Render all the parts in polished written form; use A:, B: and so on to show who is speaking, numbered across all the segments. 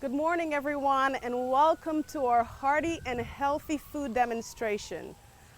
A: Good morning, everyone, and welcome to our hearty and healthy food demonstration.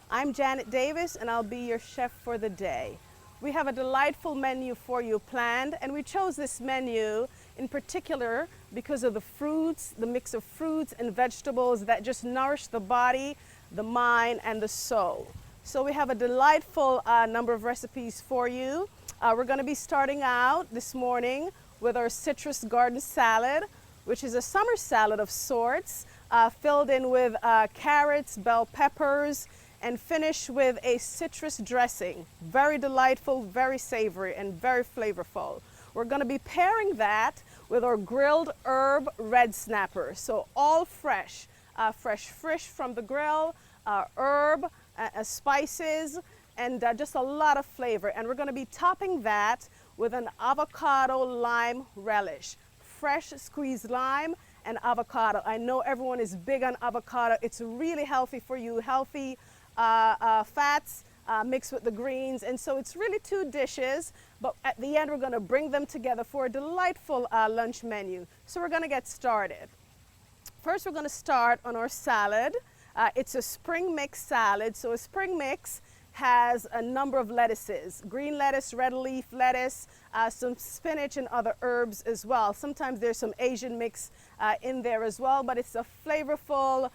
A: I'm Janet Davis, and I'll be your chef for the day. We have a delightful menu for you planned, and we chose this menu in particular because of the fruits, the mix of fruits and vegetables that just nourish the body, the mind, and the soul. So we have a delightful number of recipes for you. We're going to be starting out this morning with our citrus garden salad, which is a summer salad of sorts, filled in with carrots, bell peppers, and finished with a citrus dressing. Very delightful, very savory, and very flavorful. We're going to be pairing that with our grilled herb red snapper. So all fresh, fresh from the grill, herb, spices, and just a lot of flavor. And we're going to be topping that with an avocado lime relish. Fresh squeezed lime and avocado. I know everyone is big on avocado. It's really healthy for you, healthy fats mixed with the greens, and so it's really two dishes, but at the end we're going to bring them together for a delightful lunch menu. So we're going to get started. First we're going to start on our salad. It's a spring mix salad. So a spring mix has a number of lettuces: green lettuce, red leaf lettuce, some spinach and other herbs as well. Sometimes there's some Asian mix in there as well, but it's a flavorful,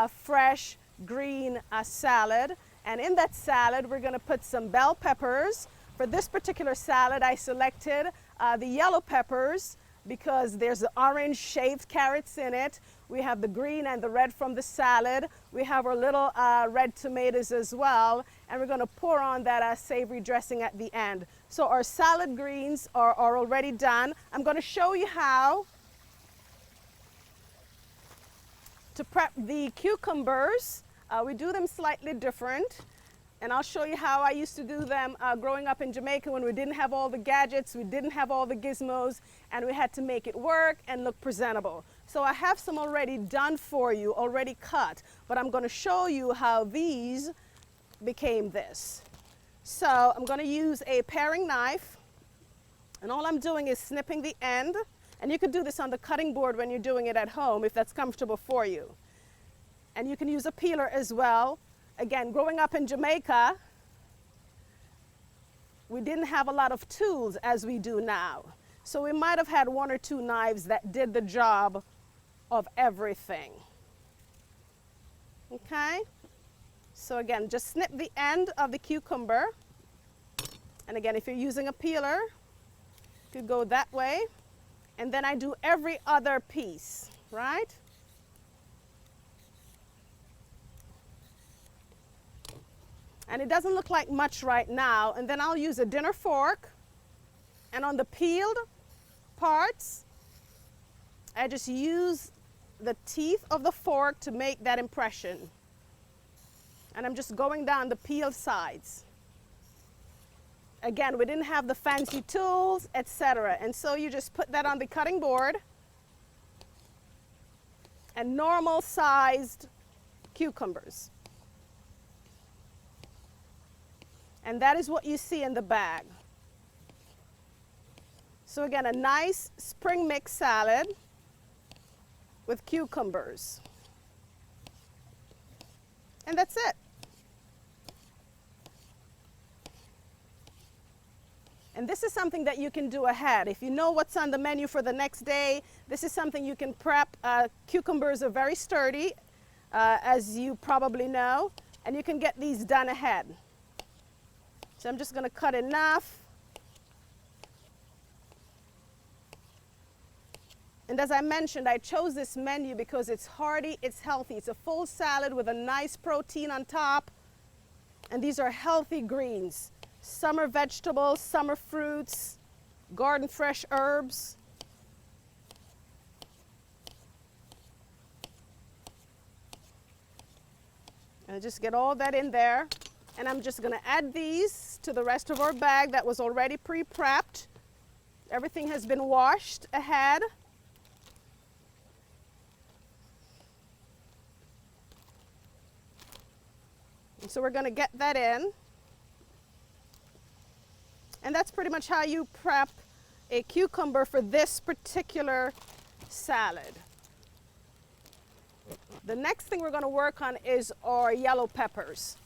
A: fresh, green salad. And in that salad, we're going to put some bell peppers. For this particular salad, I selected the yellow peppers because there's the orange shaved carrots in it. We have the green and the red from the salad. We have our little red tomatoes as well. And we're going to pour on that savory dressing at the end. So our salad greens are already done. I'm going to show you how to prep the cucumbers. We do them slightly different, and I'll show you how I used to do them growing up in Jamaica when we didn't have all the gadgets, we didn't have all the gizmos, and we had to make it work and look presentable. So I have some already done for you, already cut, but I'm going to show you how these became this. So I'm going to use a paring knife, and all I'm doing is snipping the end, and you could do this on the cutting board when you're doing it at home if that's comfortable for you. And you can use a peeler as well. Again, growing up in Jamaica, we didn't have a lot of tools as we do now. So we might have had one or two knives that did the job of everything. Okay? So again, just snip the end of the cucumber. And again, if you're using a peeler, you could go that way. And then I do every other piece, right? And it doesn't look like much right now. And then I'll use a dinner fork. And on the peeled parts, I just use the teeth of the fork to make that impression. And I'm just going down the peeled sides. Again, we didn't have the fancy tools, etc. And so you just put that on the cutting board. And normal sized cucumbers. And that is what you see in the bag. So again, a nice spring mix salad with cucumbers. And that's it. And this is something that you can do ahead. If you know what's on the menu for the next day, this is something you can prep. Cucumbers are very sturdy, as you probably know, and you can get these done ahead. So I'm just going to cut enough. And as I mentioned, I chose this menu because it's hearty, it's healthy. It's a full salad with a nice protein on top. And these are healthy greens. Summer vegetables, summer fruits, garden fresh herbs. And just get all that in there. And I'm just going to add these to the rest of our bag that was already pre-prepped. Everything has been washed ahead. And so we're going to get that in. And that's pretty much how you prep a cucumber for this particular salad. The next thing we're going to work on is our yellow peppers.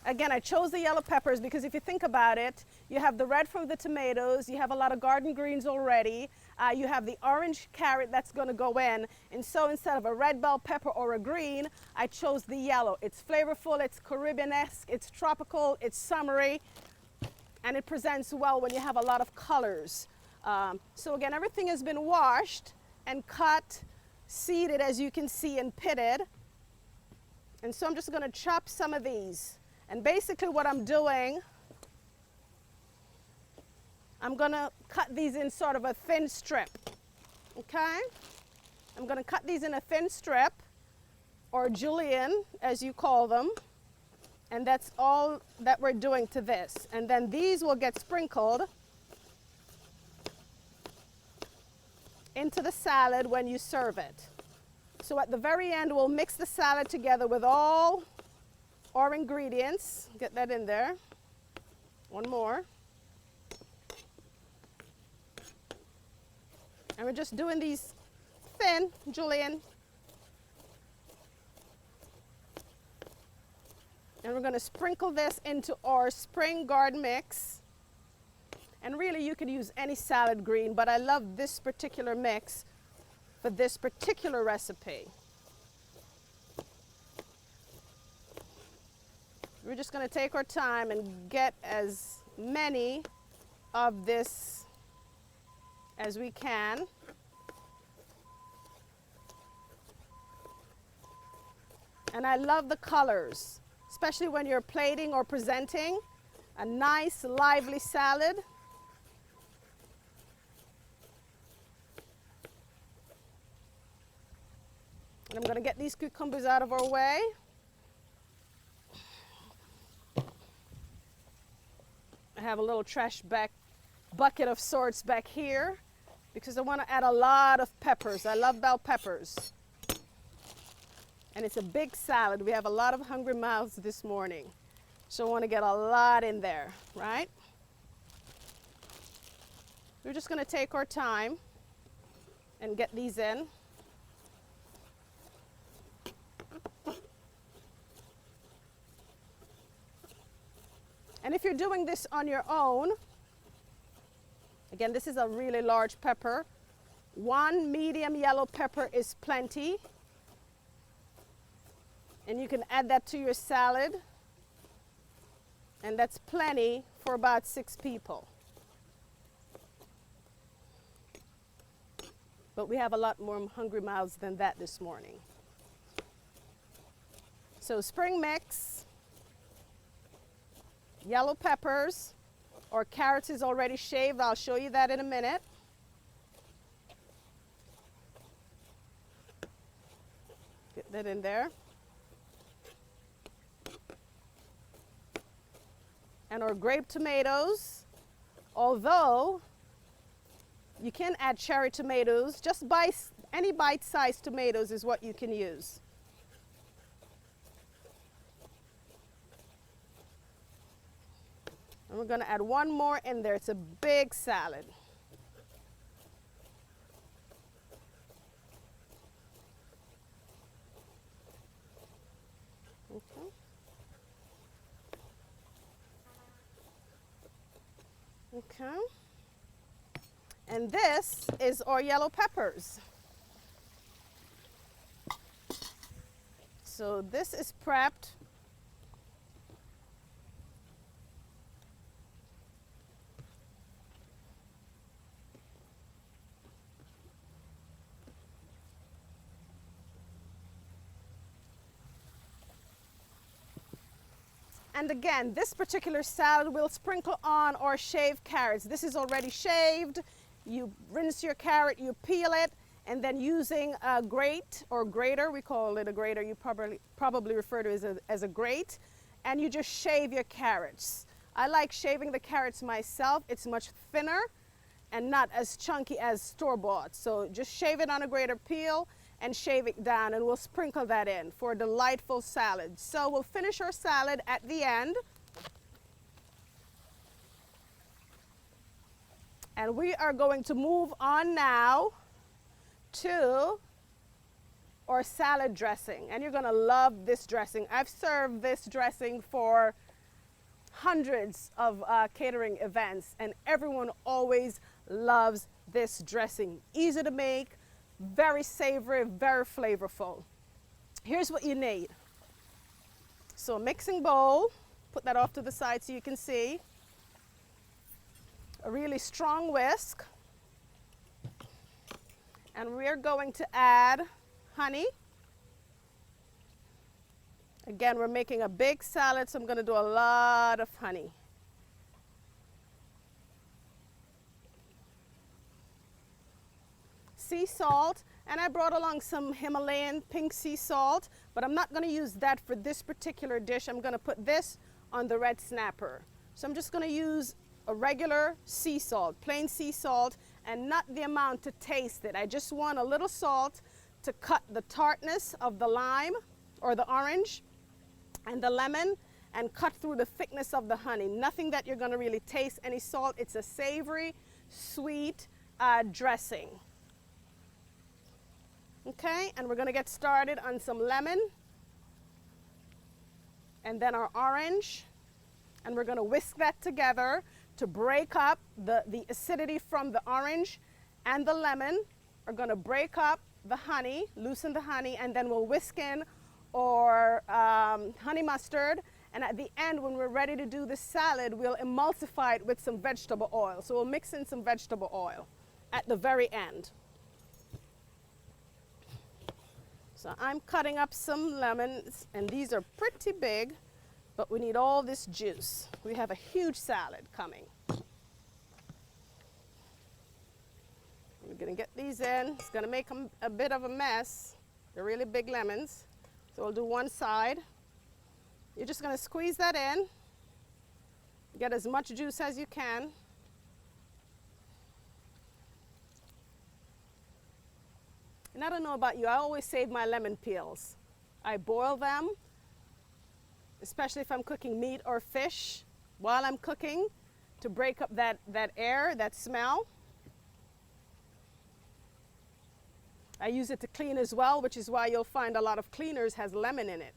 A: Again, I chose the yellow peppers because if you think about it, you have the red from the tomatoes, you have a lot of garden greens already, you have the orange carrot that's going to go in, and so instead of a red bell pepper or a green, I chose the yellow. It's flavorful, it's Caribbean-esque, it's tropical, it's summery, and it presents well when you have a lot of colors. So again, everything has been washed and cut, seeded as you can see, and pitted. And so I'm just going to chop some of these. And basically what I'm doing, I'm going to cut these in sort of a thin strip, okay? I'm going to cut these in a thin strip, or julienne, as you call them. And that's all that we're doing to this. And then these will get sprinkled into the salad when you serve it. So at the very end, we'll mix the salad together with all our ingredients. Get that in there. One more. And we're just doing these thin julienne. And we're going to sprinkle this into our spring garden mix. And really you could use any salad green, but I love this particular mix for this particular recipe. We're just going to take our time and get as many of this as we can. And I love the colors, especially when you're plating or presenting a nice lively salad. And I'm going to get these cucumbers out of our way. I have a little trash bucket of sorts back here because I want to add a lot of peppers. I love bell peppers. And it's a big salad. We have a lot of hungry mouths this morning. So I want to get a lot in there, right? We're just going to take our time and get these in. And if you're doing this on your own, again, this is a really large pepper. One medium yellow pepper is plenty. And you can add that to your salad. And that's plenty for about 6 people. But we have a lot more hungry mouths than that this morning. So spring mix, yellow peppers, or carrots is already shaved. I'll show you that in a minute. Get that in there. And our grape tomatoes, although you can add cherry tomatoes, just any bite-sized tomatoes is what you can use. And we're going to add one more in there. It's a big salad. Okay. Okay. And this is our yellow peppers. So this is prepped. And again, this particular salad will sprinkle on our shaved carrots. This is already shaved. You rinse your carrot, you peel it, and then using a grate or grater, we call it a grater, you probably refer to it as a grate, and you just shave your carrots. I like shaving the carrots myself. It's much thinner and not as chunky as store-bought. So just shave it on a grater, peel, and shave it down, and we'll sprinkle that in for a delightful salad. So we'll finish our salad at the end. And we are going to move on now to or salad dressing. And you're gonna love this dressing. I've served this dressing for hundreds of catering events, and everyone always loves this dressing. Easy to make, very savory, very flavorful. Here's what you need. So a mixing bowl, put that off to the side so you can see. A really strong whisk. And we're going to add honey. Again, we're making a big salad, so I'm going to do a lot of honey. Sea salt, and I brought along some Himalayan pink sea salt, but I'm not going to use that for this particular dish. I'm going to put this on the red snapper. So I'm just going to use a regular sea salt, plain sea salt, and not the amount to taste it. I just want a little salt to cut the tartness of the lime or the orange and the lemon, and cut through the thickness of the honey. Nothing that you're going to really taste any salt. It's a savory, sweet dressing. Okay, and we're going to get started on some lemon and then our orange, and we're going to whisk that together to break up the acidity from the orange and the lemon. We're going to break up the honey, loosen the honey, and then we'll whisk in or honey mustard. And at the end, when we're ready to do the salad, we'll emulsify it with some vegetable oil. So we'll mix in some vegetable oil at the very end. So I'm cutting up some lemons, and these are pretty big, but we need all this juice. We have a huge salad coming. We're gonna get these in. It's gonna make a bit of a mess. They're really big lemons. So we'll do one side. You're just gonna squeeze that in. Get as much juice as you can. And I don't know about you, I always save my lemon peels. I boil them, especially if I'm cooking meat or fish while I'm cooking, to break up that air, that smell. I use it to clean as well, which is why you'll find a lot of cleaners has lemon in it.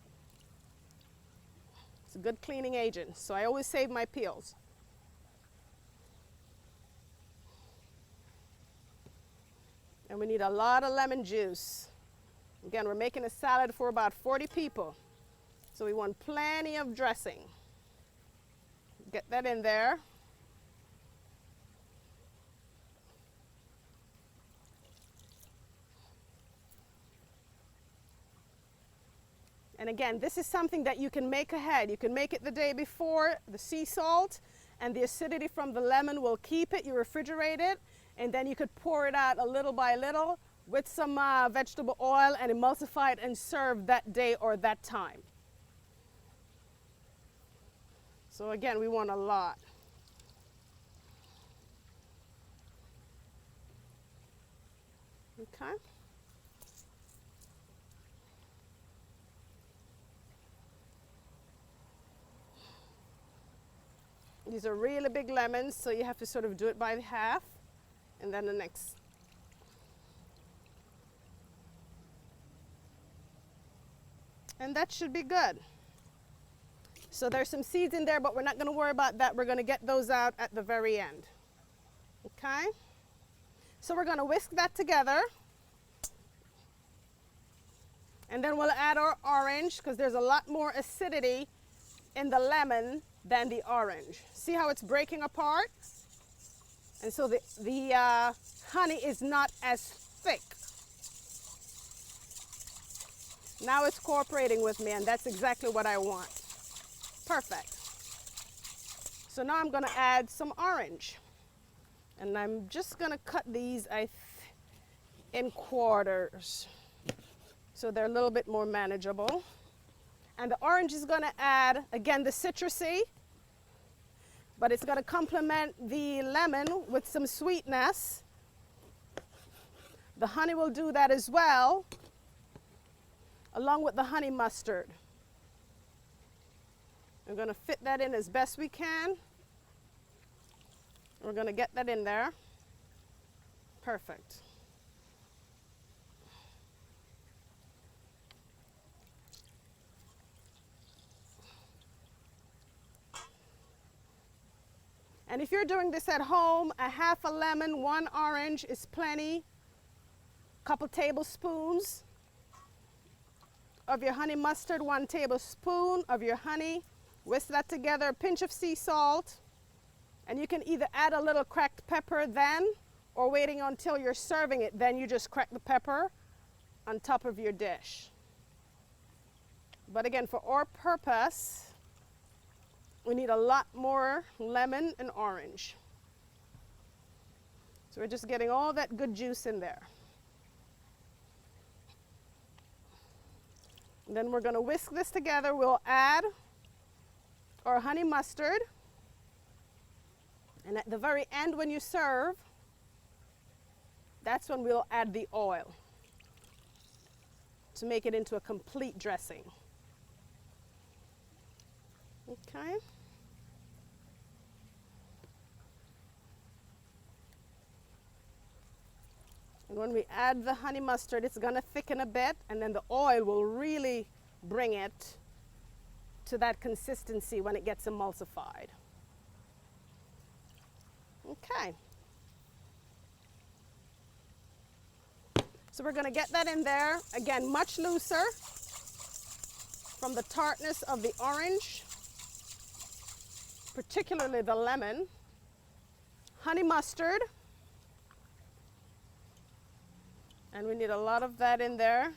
A: It's a good cleaning agent, so I always save my peels. And we need a lot of lemon juice. Again, we're making a salad for about 40 people, so we want plenty of dressing. Get that in there. And again, this is something that you can make ahead. You can make it the day before. The sea salt and the acidity from the lemon will keep it. You refrigerate it, and then you could pour it out a little by little with some vegetable oil and emulsify it and serve that day or that time. So again, we want a lot. Okay. These are really big lemons, so you have to sort of do it by half, and then the next. And that should be good. So there's some seeds in there, but we're not going to worry about that. We're going to get those out at the very end. Okay? So we're going to whisk that together. And then we'll add our orange, because there's a lot more acidity in the lemon than the orange. See how it's breaking apart? And so the honey is not as thick. Now it's cooperating with me, and that's exactly what I want. Perfect. So now I'm going to add some orange. And I'm just going to cut these in quarters, so they're a little bit more manageable. And the orange is going to add, again, the citrusy, but it's going to complement the lemon with some sweetness. The honey will do that as well, along with the honey mustard. We're going to fit that in as best we can. We're going to get that in there. Perfect. And if you're doing this at home, a half a lemon, 1 orange is plenty. Couple tablespoons of your honey mustard, 1 tablespoon of your honey. Whisk that together, a pinch of sea salt. And you can either add a little cracked pepper then, or waiting until you're serving it, then you just crack the pepper on top of your dish. But again, for our purpose, we need a lot more lemon and orange. So we're just getting all that good juice in there. And then we're going to whisk this together. We'll add our honey mustard. And at the very end when you serve, that's when we'll add the oil to make it into a complete dressing. Okay. And when we add the honey mustard, it's going to thicken a bit, and then the oil will really bring it to that consistency when it gets emulsified. Okay. So we're going to get that in there. Again, much looser from the tartness of the orange, particularly the lemon. Honey mustard. And we need a lot of that in there.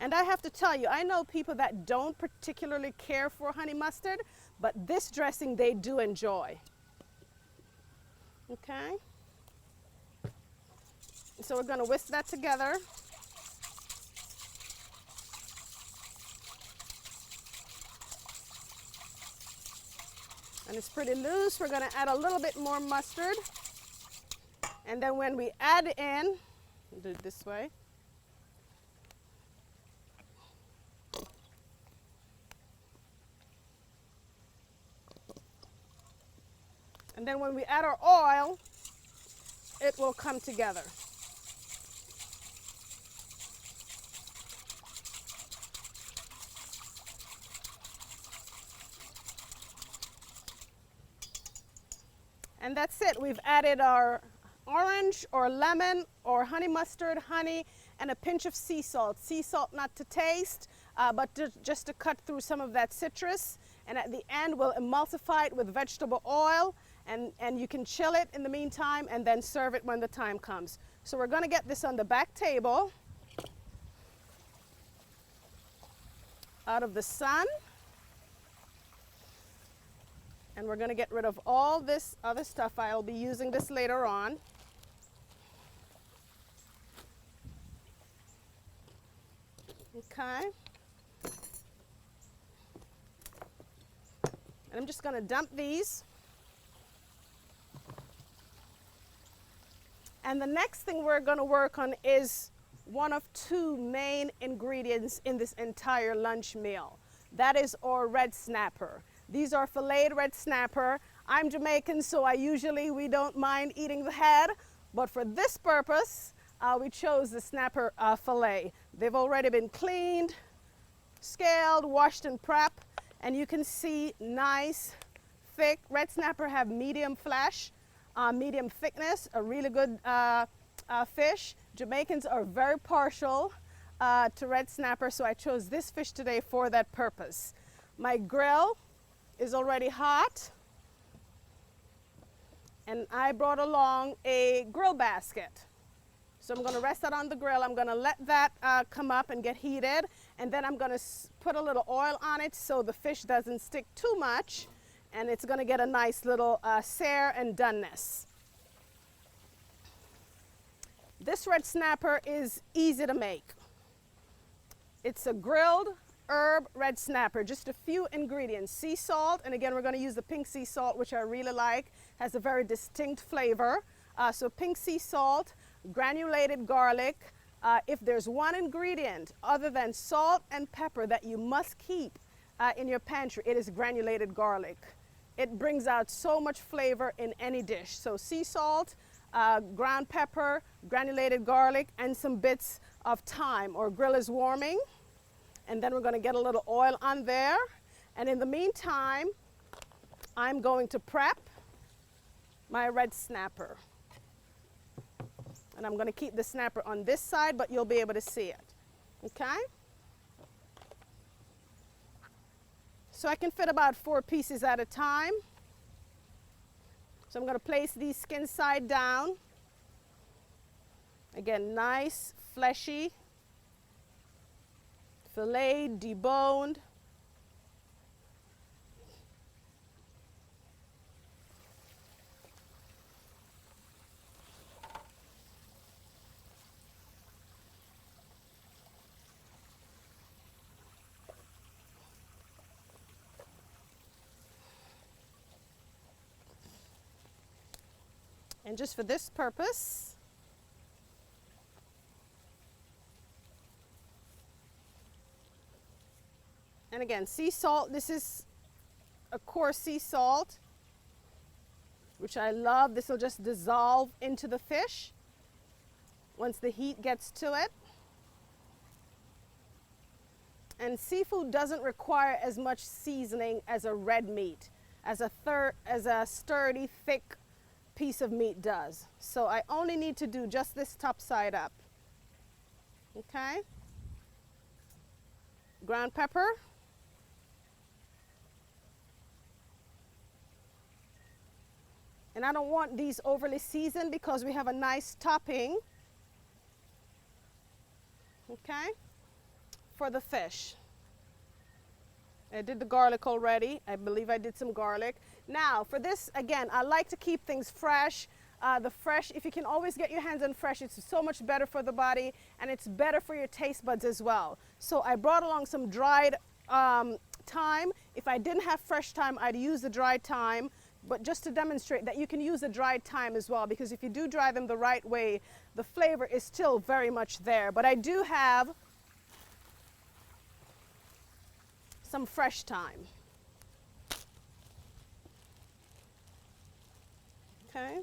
A: And I have to tell you, I know people that don't particularly care for honey mustard, but this dressing they do enjoy. Okay. So we're going to whisk that together. And it's pretty loose. We're going to add a little bit more mustard. And then when we add in, do it this way. And then when we add our oil, it will come together. And that's it. We've added our orange or lemon or honey mustard, honey, and a pinch of sea salt. Sea salt not to taste, but just to cut through some of that citrus. And at the end, we'll emulsify it with vegetable oil, and you can chill it in the meantime and then serve it when the time comes. So we're going to get this on the back table, out of the sun. And we're going to get rid of all this other stuff. I'll be using this later on. Okay. And I'm just going to dump these. And the next thing we're going to work on is one of 2 main ingredients in this entire lunch meal. That is our red snapper. These are filleted red snapper. I'm Jamaican, so we don't mind eating the head, but for this purpose, we chose the snapper fillet. They've already been cleaned, scaled, washed, and prepped, and you can see nice, thick. Red snapper have medium flesh, medium thickness, a really good fish. Jamaicans are very partial to red snapper, so I chose this fish today for that purpose. My grill is already hot, and I brought along a grill basket. So I'm going to rest that on the grill. I'm going to let that come up and get heated, and then I'm going to put a little oil on it so the fish doesn't stick too much, and it's going to get a nice little sear and doneness. This red snapper is easy to make. It's a grilled herb red snapper, just a few ingredients. Sea salt, and again we're going to use the pink sea salt, which I really like, has a very distinct flavor. So pink sea salt, granulated garlic. If there's one ingredient other than salt and pepper that you must keep in your pantry, it is granulated garlic. It brings out so much flavor in any dish. So sea salt, ground pepper, granulated garlic, and some bits of thyme. Our grill is warming. And then we're going to get a little oil on there. And in the meantime, I'm going to prep my red snapper. And I'm going to keep the snapper on this side, but you'll be able to see it. Okay? So I can fit about 4 pieces at a time. So I'm going to place these skin side down. Again, nice, fleshy, filleted, deboned. And just for this purpose, and again, sea salt, this is a coarse sea salt, which I love. This will just dissolve into the fish once the heat gets to it. And seafood doesn't require as much seasoning as a red meat, as a sturdy, thick piece of meat does. So I only need to do just this top side up. Okay? Ground pepper. And I don't want these overly seasoned because we have a nice topping, okay, for the fish. I did the garlic already. I believe I did some garlic. Now, for this, again, I like to keep things fresh. If you can always get your hands on fresh, it's so much better for the body and it's better for your taste buds as well. So I brought along some dried thyme. If I didn't have fresh thyme, I'd use the dried thyme. But just to demonstrate that you can use the dried thyme as well, because if you do dry them the right way, the flavor is still very much there. But I do have some fresh thyme. Okay.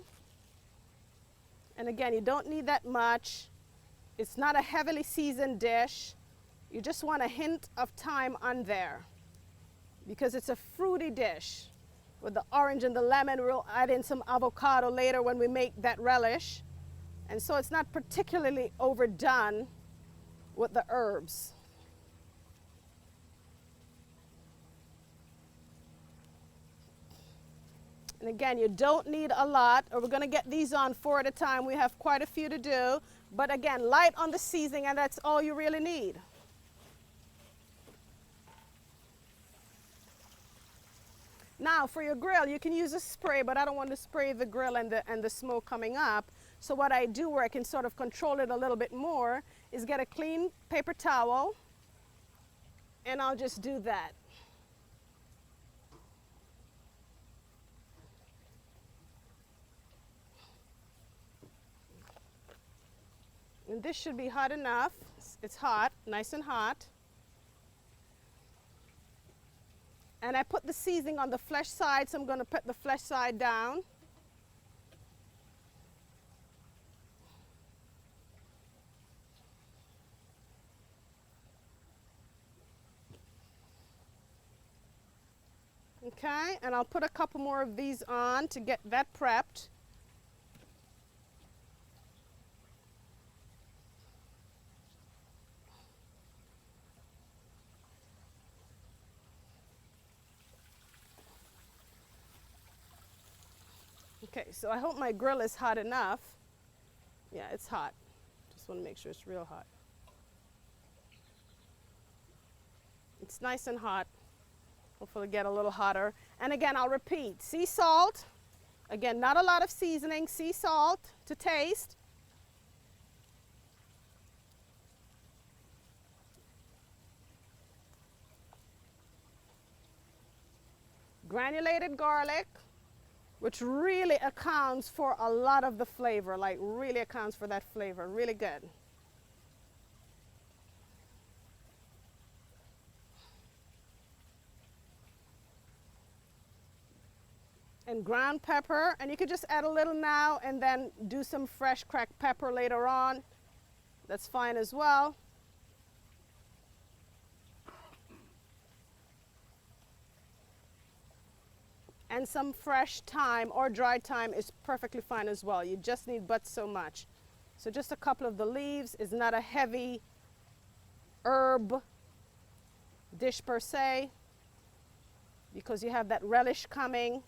A: And again, you don't need that much. It's not a heavily seasoned dish. You just want a hint of thyme on there because it's a fruity dish. With the orange and the lemon, we'll add in some avocado later when we make that relish. And so it's not particularly overdone with the herbs. And again, you don't need a lot, or we're going to get these on 4 at a time. We have quite a few to do. But again, light on the seasoning, and that's all you really need. Now, for your grill, you can use a spray, but I don't want to spray the grill and the smoke coming up. So what I do, where I can sort of control it a little bit more, is get a clean paper towel, and I'll just do that. And this should be hot enough. It's hot, nice and hot. And I put the seasoning on the flesh side, so I'm going to put the flesh side down. Okay, and I'll put a couple more of these on to get that prepped. Okay, so I hope my grill is hot enough. Yeah, it's hot. Just want to make sure it's real hot. It's nice and hot. Hopefully get a little hotter. And again, I'll repeat, sea salt. Again, not a lot of seasoning, sea salt to taste. Granulated garlic, which really accounts for a lot of the flavor, like really accounts for that flavor, really good. And ground pepper, and you could just add a little now and then do some fresh cracked pepper later on. That's fine as well. And some fresh thyme or dry thyme is perfectly fine as well. You just need but so much. So just a couple of the leaves is not a heavy herb dish per se, because you have that relish coming.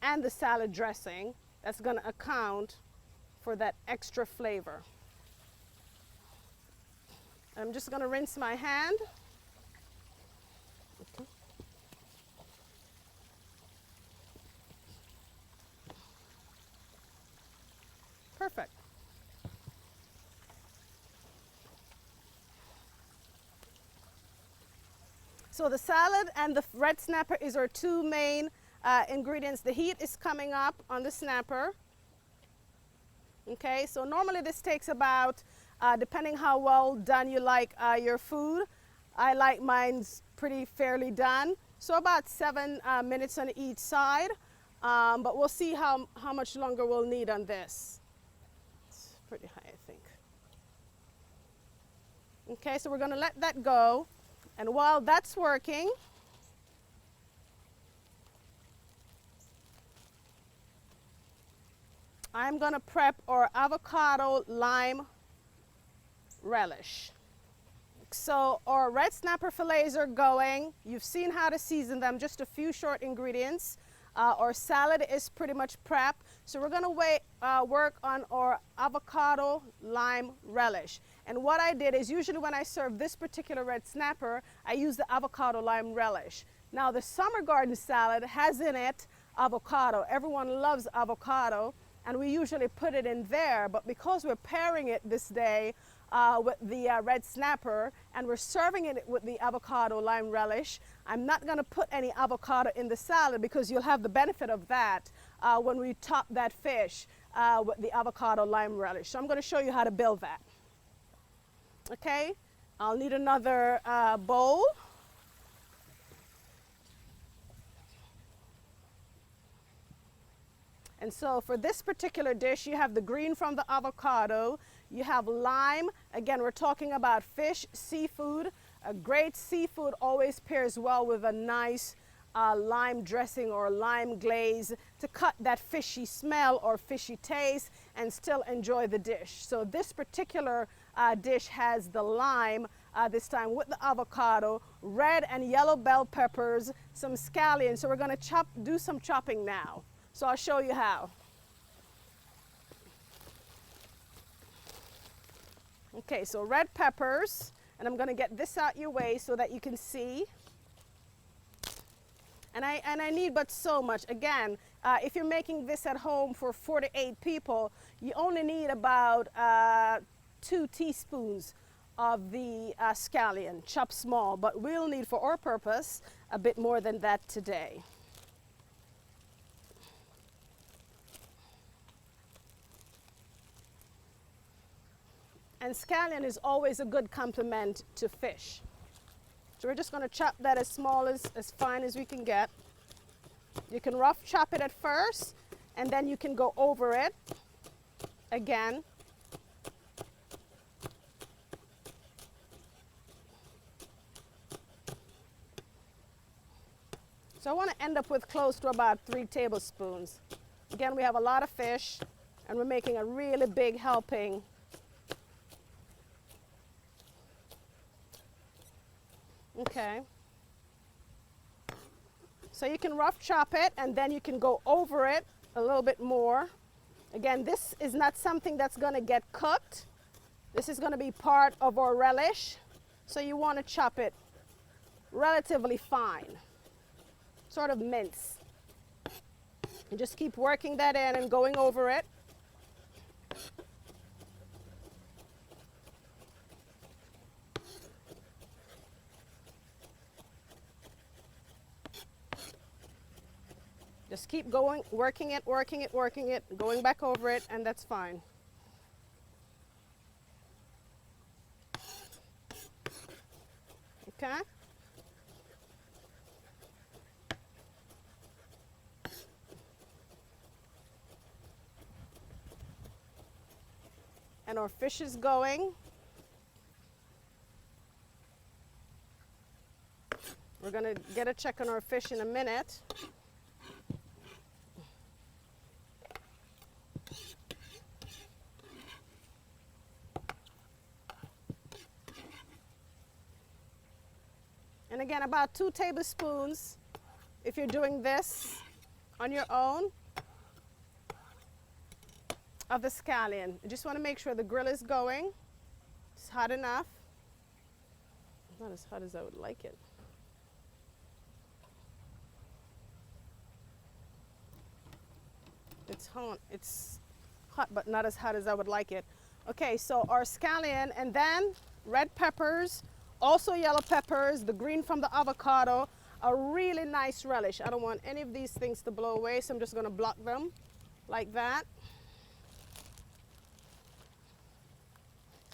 A: And the salad dressing, that's going to account for that extra flavor. I'm just going to rinse my hand. Okay. Perfect. So the salad and the red snapper is our two main ingredients. The heat is coming up on the snapper. Okay, so normally this takes about, depending how well done you like your food, I like mine's pretty fairly done. So about 7 minutes on each side, but we'll see how much longer we'll need on this. It's pretty high, I think. Okay, so we're gonna let that go. And while that's working, I'm gonna prep our avocado lime relish. So our red snapper fillets are going. You've seen how to season them, just a few short ingredients. Our salad is pretty much prepped. So we're gonna work on our avocado lime relish. And what I did is usually when I serve this particular red snapper, I use the avocado lime relish. Now the summer garden salad has in it avocado. Everyone loves avocado, and we usually put it in there, but because we're pairing it this day with the red snapper and we're serving it with the avocado lime relish, I'm not gonna put any avocado in the salad because you'll have the benefit of that when we top that fish with the avocado lime relish. So I'm gonna show you how to build that. Okay, I'll need another bowl. And so for this particular dish, you have the green from the avocado, you have lime. Again, we're talking about fish, seafood. A great seafood always pairs well with a nice lime dressing or lime glaze to cut that fishy smell or fishy taste and still enjoy the dish. So this particular dish has the lime, this time with the avocado, red and yellow bell peppers, some scallions. So we're gonna do some chopping now. So I'll show you how. Okay, so red peppers, and I'm gonna get this out your way so that you can see. And I need but so much. Again, if you're making this at home for 4 to 8 people, you only need about 2 teaspoons of the scallion, chopped small, but we'll need for our purpose a bit more than that today. And scallion is always a good complement to fish. So we're just going to chop that as small as fine as we can get. You can rough chop it at first, and then you can go over it again. So I want to end up with close to about 3 tablespoons. Again, we have a lot of fish, and we're making a really big helping. Okay, so you can rough chop it and then you can go over it a little bit more. Again, this is not something that's going to get cooked. This is going to be part of our relish, so you want to chop it relatively fine, sort of mince. And just keep working that in and going over it. Just keep going, working it, going back over it, and that's fine. Okay? And our fish is going. We're gonna get a check on our fish in a minute. And again, about 2 tablespoons if you're doing this on your own of the scallion. You just want to make sure the grill is going. It's hot enough. Not as hot as I would like it. It's hot, but not as hot as I would like it. Okay, so our scallion, and then red peppers, also yellow peppers, the green from the avocado, a really nice relish. I don't want any of these things to blow away, so I'm just going to block them like that.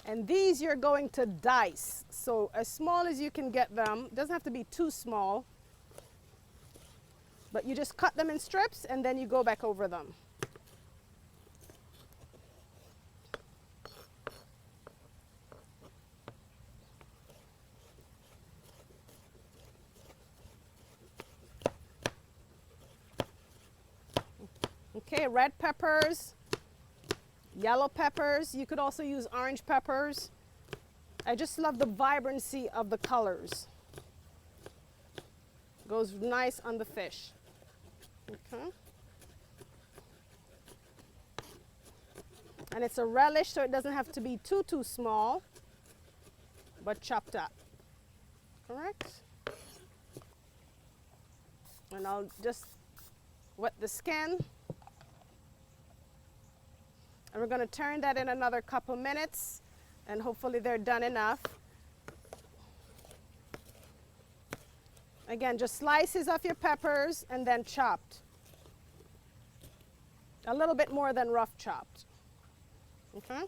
A: And these you're going to dice, so as small as you can get them. It doesn't have to be too small, but you just cut them in strips and then you go back over them. Okay, red peppers, yellow peppers. You could also use orange peppers. I just love the vibrancy of the colors. Goes nice on the fish. Okay. And it's a relish, so it doesn't have to be too small, but chopped up. Correct? And I'll just wet the skin. And we're going to turn that in another couple minutes, and hopefully they're done enough. Again, just slices of your peppers and then chopped. A little bit more than rough chopped. Okay?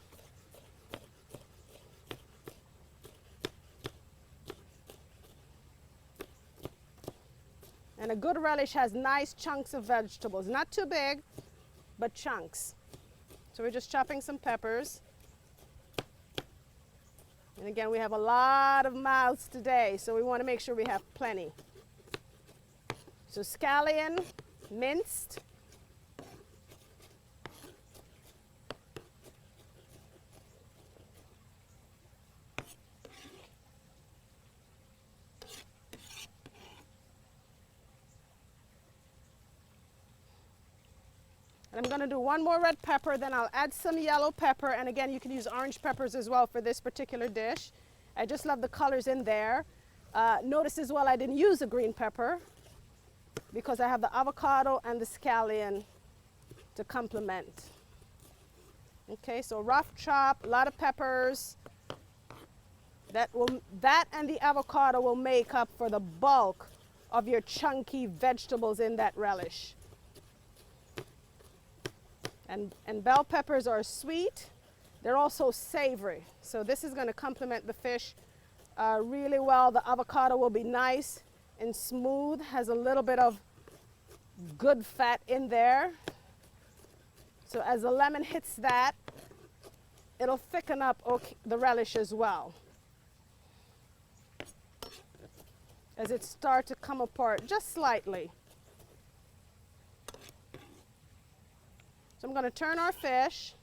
A: And a good relish has nice chunks of vegetables. Not too big, but chunks. So we're just chopping some peppers. And again, we have a lot of mouths today, so we want to make sure we have plenty. So scallion, minced. And I'm going to do one more red pepper, then I'll add some yellow pepper. And again, you can use orange peppers as well for this particular dish. I just love the colors in there. Notice as well I didn't use a green pepper because I have the avocado and the scallion to complement. Okay, so rough chop, a lot of peppers. That and the avocado will make up for the bulk of your chunky vegetables in that relish. And bell peppers are sweet. They're also savory. So this is going to complement the fish really well. The avocado will be nice and smooth, has a little bit of good fat in there. So as the lemon hits that, it'll thicken up the relish as well. As it starts to come apart just slightly. So I'm going to turn our fish.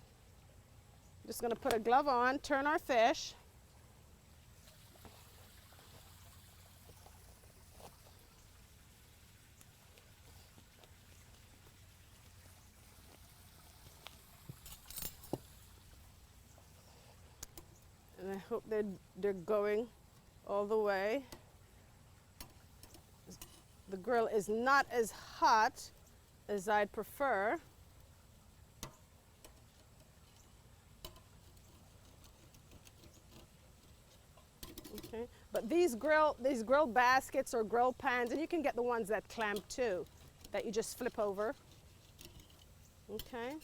A: Just going to put a glove on, turn our fish. And I hope they're going all the way. The grill is not as hot as I'd prefer. Okay. But these grill baskets or grill pans, and you can get the ones that clamp too, that you just flip over. Okay.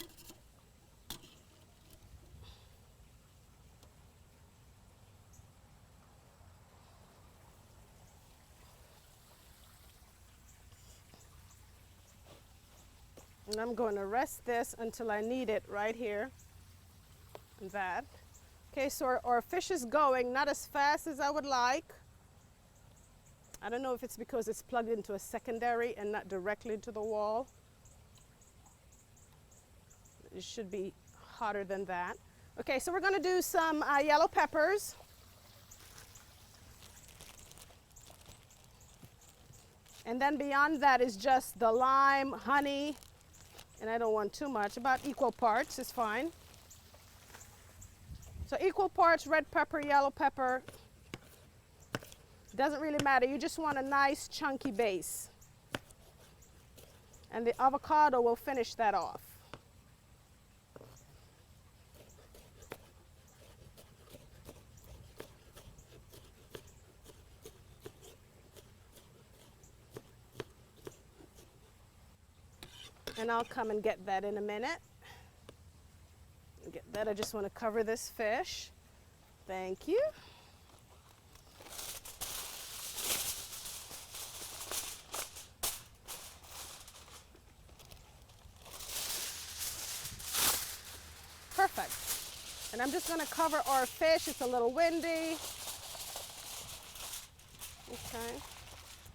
A: And I'm going to rest this until I need it right here. That. Okay, so our fish is going, not as fast as I would like. I don't know if it's because it's plugged into a secondary and not directly into the wall. It should be hotter than that. Okay, so we're going to do some yellow peppers. And then beyond that is just the lime, honey, and I don't want too much, about equal parts is fine. So equal parts red pepper, yellow pepper. Doesn't really matter, you just want a nice chunky base. And the avocado will finish that off. And I'll come and get that in a minute. Get that, I just want to cover this fish. Thank you. Perfect. And I'm just going to cover our fish. It's a little windy. Okay.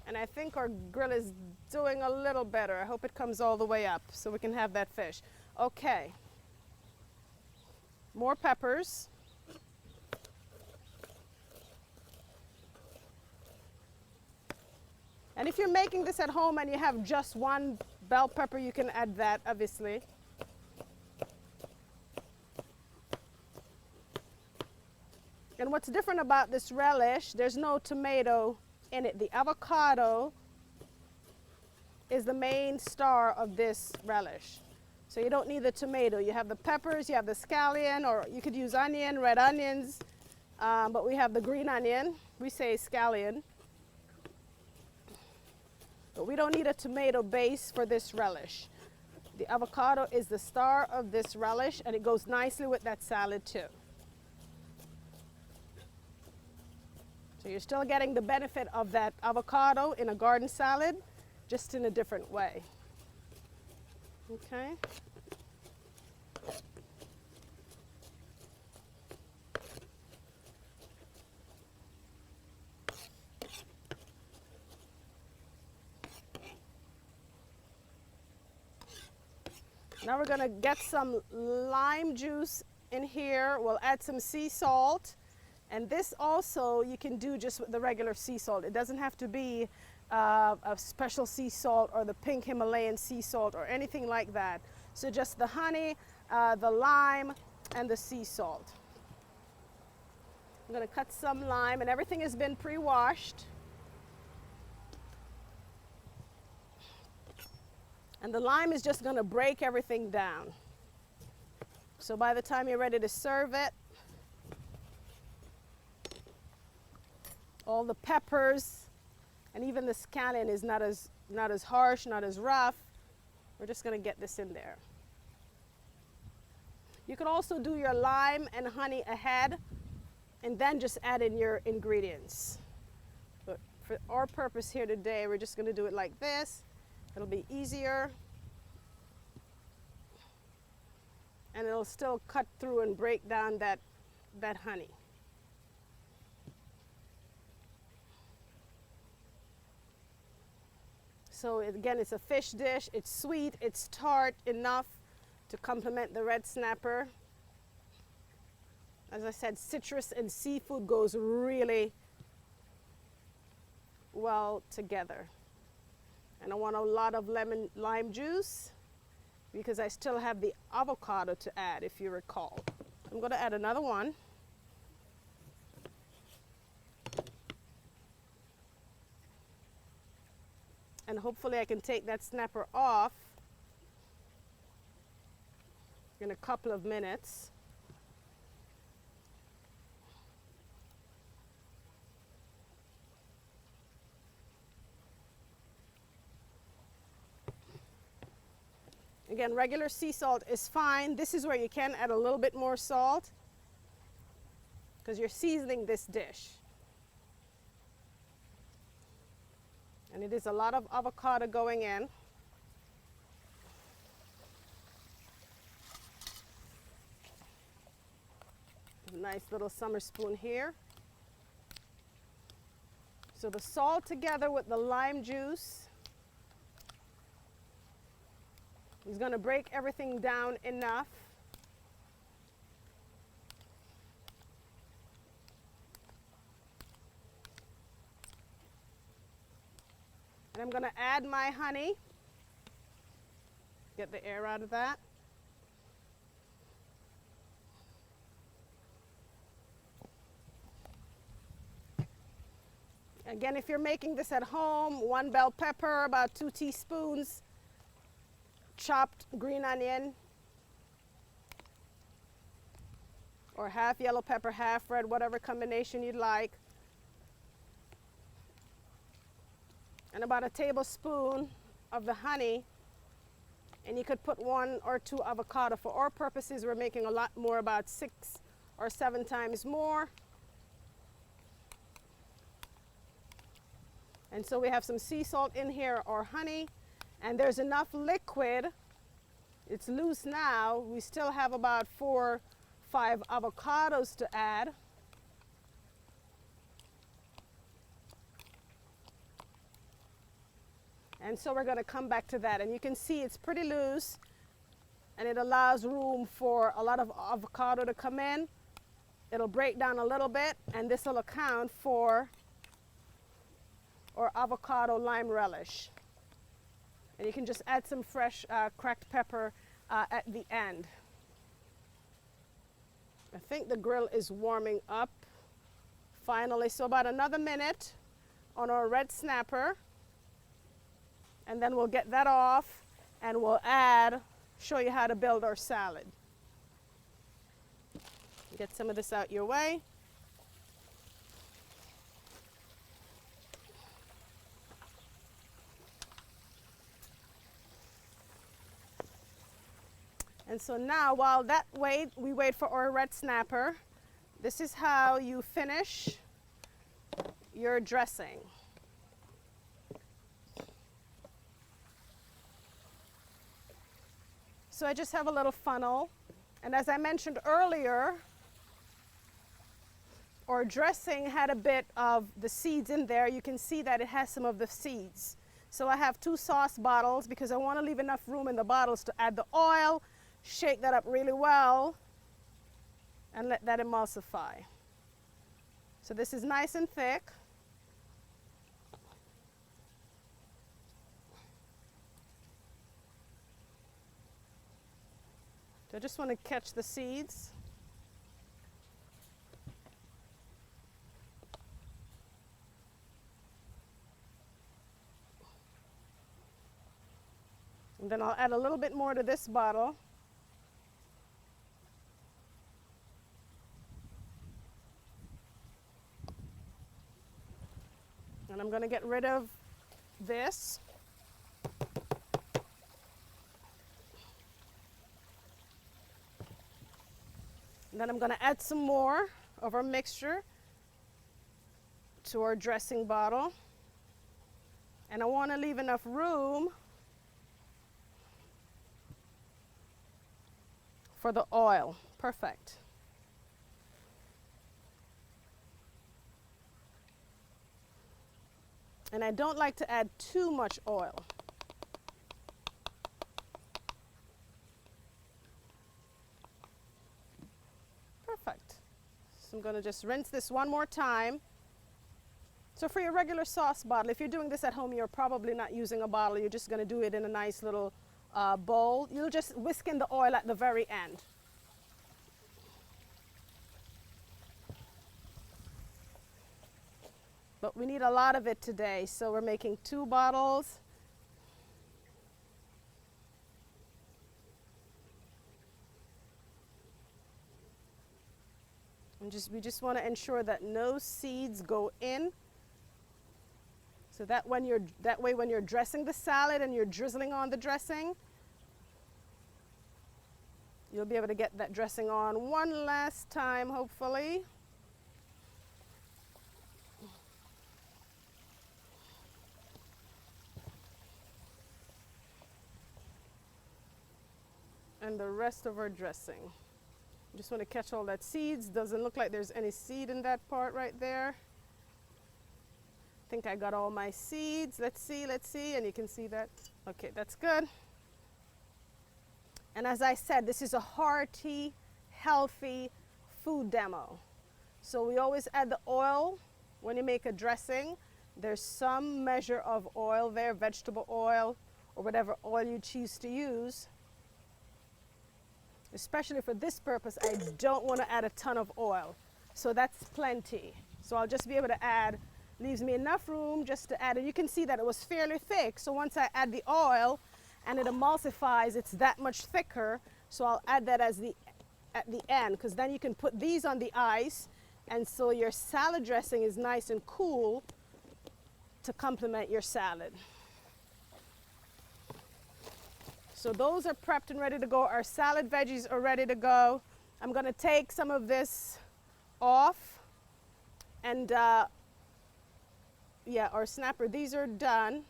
A: And I think our grill is doing a little better. I hope it comes all the way up so we can have that fish. Okay. More peppers. And if you're making this at home and you have just one bell pepper, you can add that, obviously. And what's different about this relish, there's no tomato in it. The avocado is the main star of this relish. So you don't need the tomato. You have the peppers, you have the scallion, or you could use onion, red onions, but we have the green onion. We say scallion. But we don't need a tomato base for this relish. The avocado is the star of this relish, and it goes nicely with that salad too. So you're still getting the benefit of that avocado in a garden salad, just in a different way. Okay. Now we're going to get some lime juice in here. We'll add some sea salt. And this also you can do just with the regular sea salt. It doesn't have to be a special sea salt or the pink Himalayan sea salt or anything like that. So just the honey, the lime, and the sea salt. I'm going to cut some lime, and everything has been pre-washed. And the lime is just going to break everything down. So by the time you're ready to serve it, all the peppers and even the scallion is not as harsh, not as rough. We're just going to get this in there. You could also do your lime and honey ahead and then just add in your ingredients. But for our purpose here today, we're just going to do it like this. It'll be easier. And it'll still cut through and break down that honey. So again, it's a fish dish. It's sweet, it's tart enough to complement the red snapper. As I said, citrus and seafood goes really well together. And I want a lot of lime juice because I still have the avocado to add, if you recall. I'm going to add another one. And hopefully I can take that snapper off in a couple of minutes. Again, regular sea salt is fine. This is where you can add a little bit more salt because you're seasoning this dish. And it is a lot of avocado going in. A nice little summer spoon here. So the salt together with the lime juice is going to break everything down enough. And I'm going to add my honey. Get the air out of that. Again, if you're making this at home, 1 bell pepper, about 2 teaspoons, chopped green onion, or half yellow pepper, half red, whatever combination you'd like. And about a tablespoon of the honey, and you could put 1 or 2 avocado. For our purposes, we're making a lot more, about 6 or 7 times more. And so we have some sea salt in here or honey, and there's enough liquid. It's loose now. We still have about 4 or 5 avocados to add. And so we're going to come back to that. And you can see it's pretty loose, and it allows room for a lot of avocado to come in. It'll break down a little bit, and this will account for our avocado lime relish. And you can just add some fresh cracked pepper at the end. I think the grill is warming up finally. So about another minute on our red snapper. And then we'll get that off and we'll show you how to build our salad. Get some of this out your way. And so now, while we wait for our red snapper, this is how you finish your dressing. So I just have a little funnel, and as I mentioned earlier, our dressing had a bit of the seeds in there. You can see that it has some of the seeds. So I have 2 sauce bottles because I want to leave enough room in the bottles to add the oil. Shake that up really well and let that emulsify. So this is nice and thick. So I just want to catch the seeds. And then I'll add a little bit more to this bottle. And I'm going to get rid of this. And then I'm going to add some more of our mixture to our dressing bottle. And I want to leave enough room for the oil. Perfect. And I don't like to add too much oil. Perfect. So I'm going to just rinse this one more time. So for your regular sauce bottle, if you're doing this at home, you're probably not using a bottle. You're just going to do it in a nice little bowl. You'll just whisk in the oil at the very end. But we need a lot of it today, so we're making 2 bottles. And we just want to ensure that no seeds go in. So that way when you're dressing the salad and you're drizzling on the dressing, you'll be able to get that dressing on one last time, hopefully. And the rest of our dressing. Just want to catch all that seeds. Doesn't look like there's any seed in that part right there. think I got all my seeds. Let's see, and you can see that. Okay, that's good. And as I said, this is a hearty, healthy food demo. So we always add the oil when you make a dressing. There's some measure of oil there, vegetable oil or whatever oil you choose to use. Especially for this purpose, I don't want to add a ton of oil. So that's plenty. So I'll just be able to add, leaves me enough room just to add. And you can see that it was fairly thick. So once I add the oil and it emulsifies, it's that much thicker. So I'll add that at the end, because then you can put these on the ice. And so your salad dressing is nice and cool to complement your salad. So those are prepped and ready to go. Our salad veggies are ready to go. I'm going to take some of this off. And yeah, our snapper, these are done.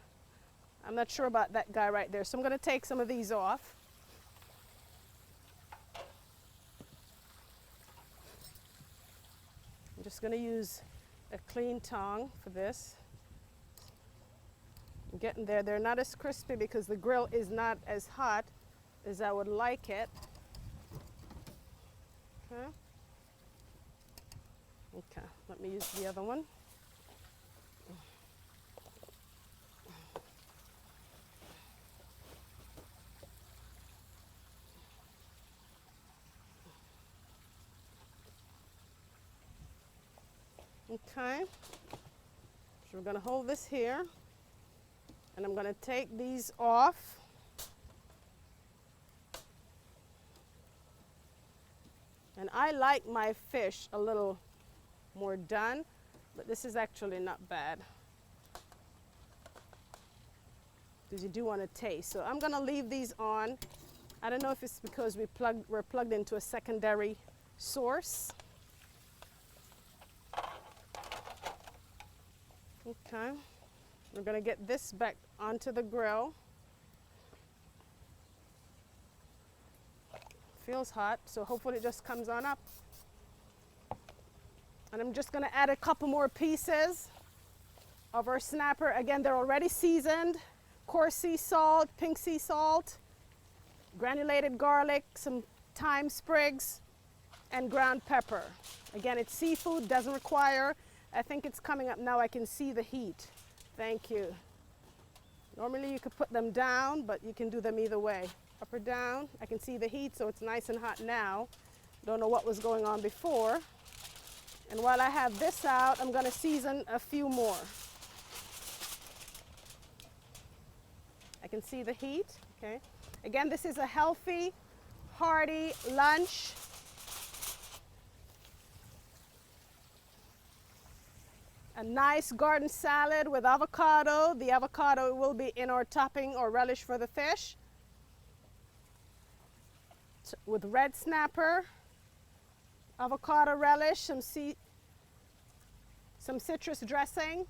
A: I'm not sure about that guy right there. So I'm going to take some of these off. I'm just going to use a clean tongue for this. I'm getting there. They're not as crispy because the grill is not as hot as I would like it. Okay. Okay, let me use the other one. Okay, so we're going to hold this here, and I'm going to take these off. And I like my fish a little more done, but this is actually not bad, because you do want to taste. So I'm going to leave these on. I don't know if it's because we're plugged into a secondary source. Okay, we're going to get this back onto the grill. Feels hot, so hopefully it just comes on up. And I'm just going to add a couple more pieces of our snapper. Again, they're already seasoned. Coarse sea salt, pink sea salt, granulated garlic, some thyme sprigs, and ground pepper. Again, it's seafood, doesn't require. I think it's coming up now. I can see the heat. Thank you. Normally you could put them down, but you can do them either way. Up or down. I can see the heat, so it's nice and hot now. Don't know what was going on before. And while I have this out, I'm going to season a few more. I can see the heat. Okay. Again, this is a healthy, hearty lunch. A nice garden salad with avocado. The avocado will be in our topping or relish for the fish. With red snapper, avocado relish, some citrus dressing.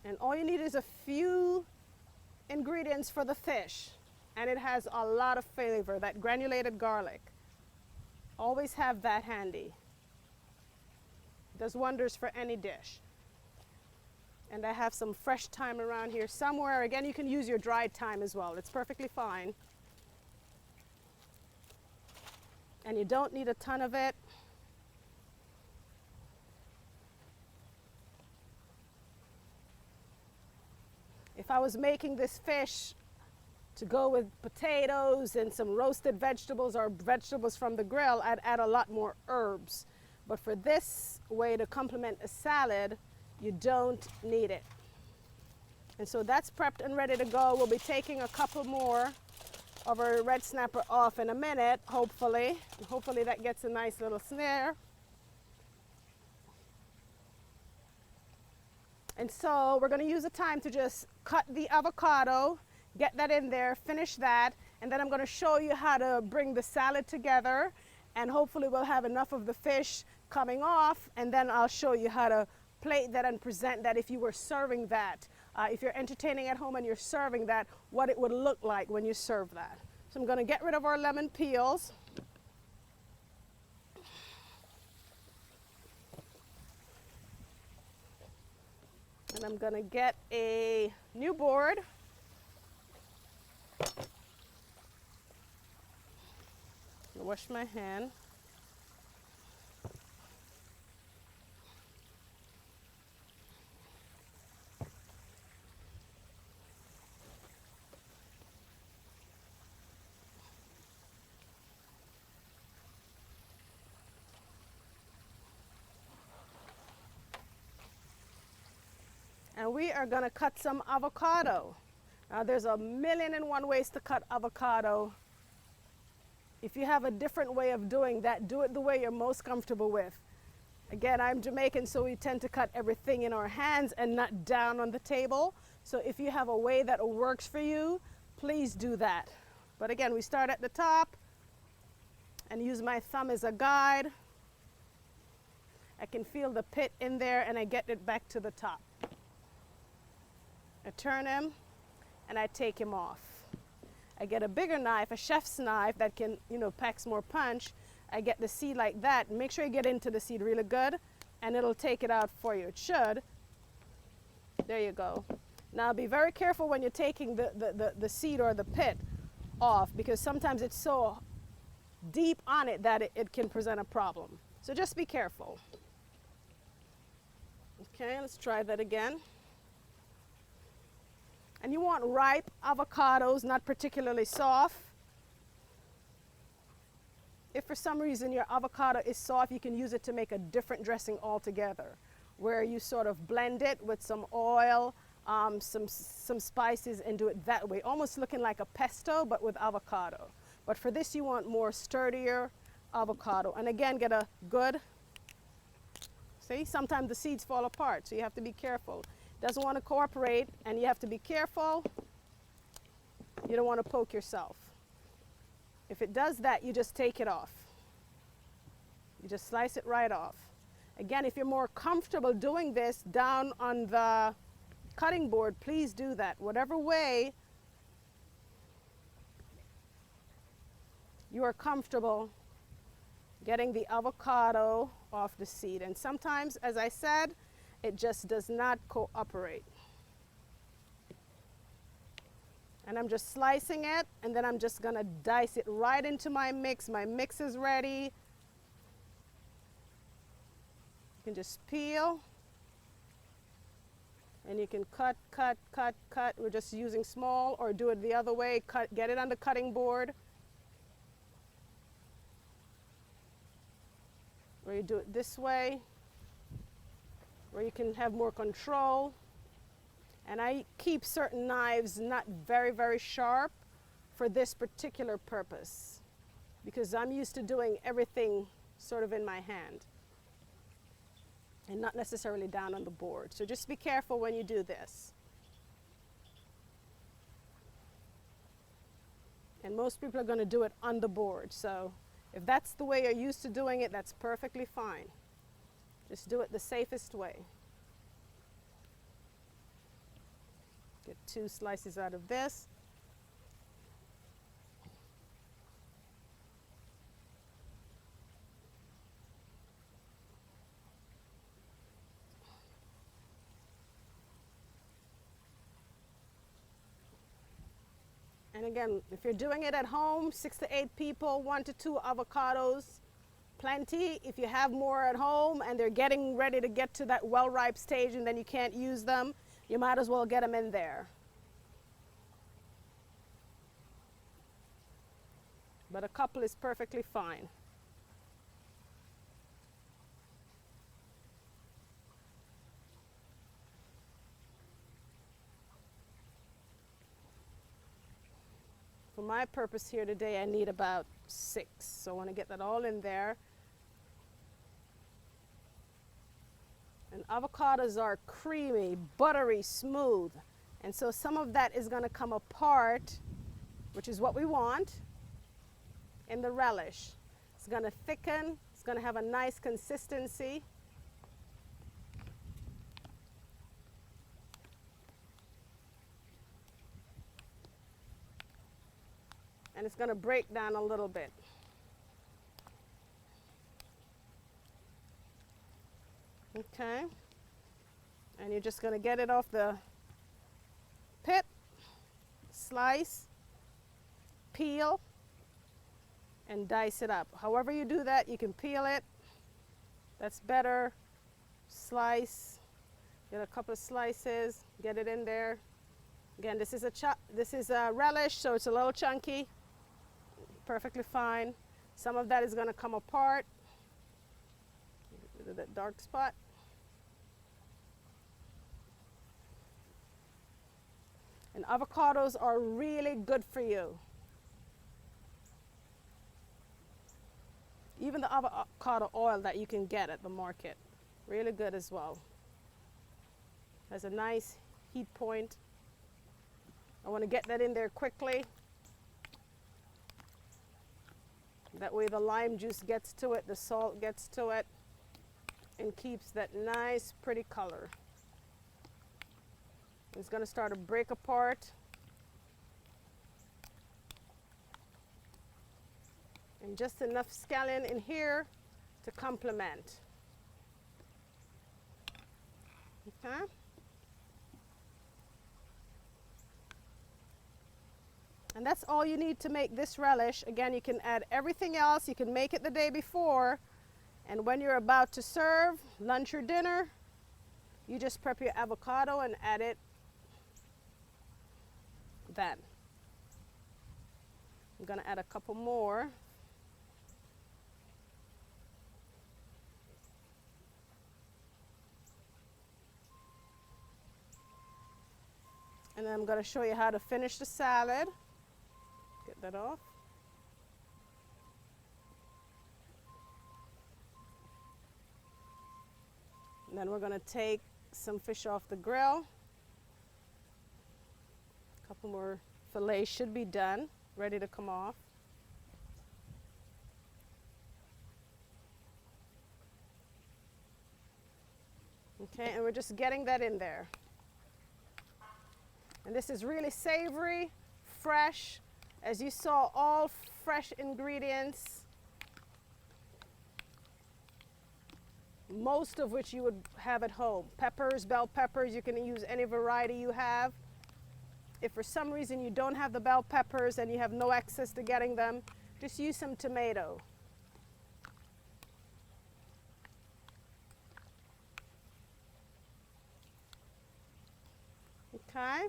A: And all you need is a few ingredients for the fish. And it has a lot of flavor, that granulated garlic. Always have that handy. Does wonders for any dish. And I have some fresh thyme around here somewhere. Again, you can use your dried thyme as well. It's perfectly fine. And you don't need a ton of it. If I was making this fish to go with potatoes and some roasted vegetables or vegetables from the grill, I'd add a lot more herbs. But for this way to complement a salad, you don't need it. And so that's prepped and ready to go. We'll be taking a couple more of our red snapper off in a minute, hopefully. And hopefully that gets a nice little snare. And so we're going to use the time to just cut the avocado, get that in there, finish that, and then I'm going to show you how to bring the salad together, and hopefully we'll have enough of the fish coming off, and then I'll show you how to plate that and present that if you were serving that. If you're entertaining at home and you're serving that, what it would look like when you serve that. So I'm going to get rid of our lemon peels. And I'm gonna get a new board. Wash my hand. And we are going to cut some avocado. Now there's a million and one ways to cut avocado. If you have a different way of doing that, do it the way you're most comfortable with. Again, I'm Jamaican, so we tend to cut everything in our hands and not down on the table. So if you have a way that works for you, please do that. But again, we start at the top and use my thumb as a guide. I can feel the pit in there and I get it back to the top. I turn him and I take him off. I get a bigger knife, a chef's knife that can, packs more punch. I get the seed like that. Make sure you get into the seed really good and it'll take it out for you. It should. There you go. Now be very careful when you're taking the seed or the pit off, because sometimes it's so deep on it that it can present a problem. So just be careful. Okay, let's try that again. And you want ripe avocados, not particularly soft. If for some reason your avocado is soft, you can use it to make a different dressing altogether, where you sort of blend it with some oil, some spices, and do it that way, almost looking like a pesto, but with avocado. But for this, you want more sturdier avocado. And again, get a good, see, sometimes the seeds fall apart, so you have to be careful. Doesn't want to cooperate, and you have to be careful. You don't want to poke yourself. If it does that, you just take it off. You just slice it right off. Again, if you're more comfortable doing this down on the cutting board, please do that. Whatever way you are comfortable getting the avocado off the seed. And sometimes, as I said, it just does not cooperate. And I'm just slicing it, and then I'm just gonna dice it right into my mix. My mix is ready. You can just peel, and you can cut, cut, cut, cut. We're just using small, or do it the other way. Cut, get it on the cutting board. Or you do it this way, where you can have more control. And I keep certain knives not very, very sharp for this particular purpose, because I'm used to doing everything sort of in my hand and not necessarily down on the board. So just be careful when you do this. And most people are going to do it on the board. So if that's the way you're used to doing it, that's perfectly fine. Just do it the safest way. Get 2 slices out of this. And again, if you're doing it at home, 6 to 8 people, 1 to 2 avocados, plenty. If you have more at home and they're getting ready to get to that well-ripe stage and then you can't use them, you might as well get them in there. But a couple is perfectly fine. For my purpose here today, I need about 6. So I want to get that all in there. And avocados are creamy, buttery, smooth. And so some of that is going to come apart, which is what we want in the relish. It's going to thicken. It's going to have a nice consistency. And it's going to break down a little bit. Okay. And you're just going to get it off the pit, slice, peel, and dice it up. However you do that, you can peel it. That's better. Slice, get a couple of slices, get it in there. Again, this is a relish, so it's a little chunky. Perfectly fine. Some of that is going to come apart. Get rid of that dark spot. And avocados are really good for you. Even the avocado oil that you can get at the market, really good as well. Has a nice heat point. I want to get that in there quickly. That way the lime juice gets to it, the salt gets to it, and keeps that nice, pretty color. It's going to start to break apart. And just enough scallion in here to complement. Okay. And that's all you need to make this relish. Again, you can add everything else. You can make it the day before. And when you're about to serve lunch or dinner, you just prep your avocado and add it then. I'm going to add a couple more. And then I'm going to show you how to finish the salad. Get that off. And then we're going to take some fish off the grill. A couple more fillets should be done, ready to come off. Okay, and we're just getting that in there. And this is really savory, fresh. As you saw, all fresh ingredients, most of which you would have at home. Peppers, bell peppers, you can use any variety you have. If for some reason you don't have the bell peppers and you have no access to getting them, just use some tomato. Okay.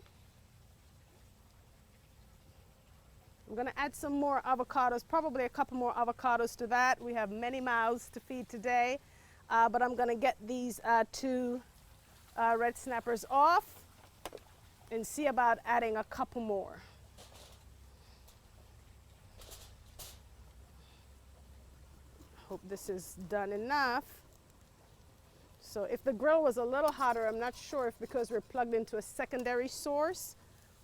A: I'm going to add some more avocados, probably a couple more avocados to that. We have many mouths to feed today, but I'm going to get these two red snappers off and see about adding a couple more. Hope this is done enough. So if the grill was a little hotter, I'm not sure if because we're plugged into a secondary source,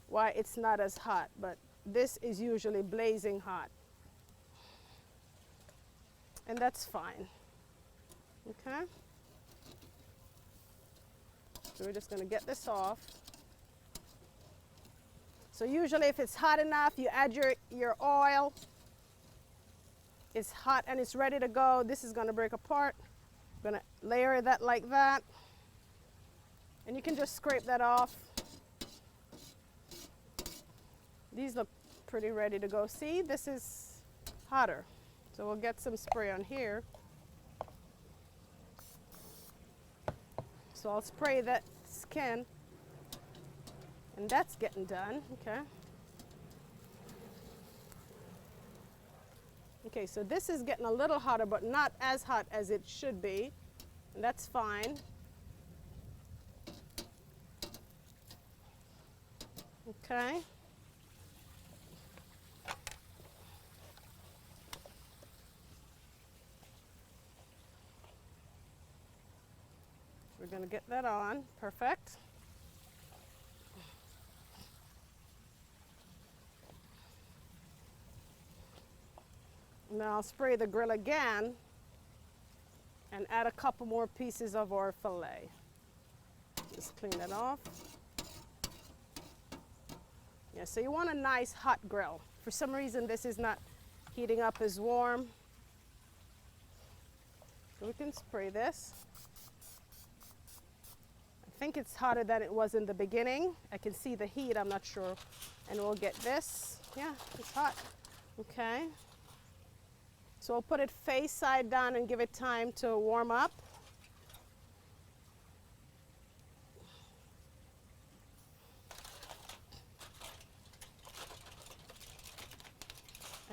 A: why it's not as hot, but this is usually blazing hot. And that's fine. Okay. So we're just going to get this off. So usually if it's hot enough, you add your oil. It's hot and it's ready to go. This is going to break apart. I'm going to layer that like that. And you can just scrape that off. These look pretty ready to go. See, this is hotter. So we'll get some spray on here. So I'll spray that skin. And that's getting done, okay. Okay, so this is getting a little hotter, but not as hot as it should be. And that's fine. Okay. We're going to get that on. Perfect. Now I'll spray the grill again and add a couple more pieces of our fillet. Just clean that off. Yeah, so you want a nice hot grill. For some reason this is not heating up as warm. So we can spray this. think it's hotter than it was in the beginning. I can see the heat, I'm not sure. And we'll get this. Yeah, it's hot. Okay. So we'll put it face side down and give it time to warm up.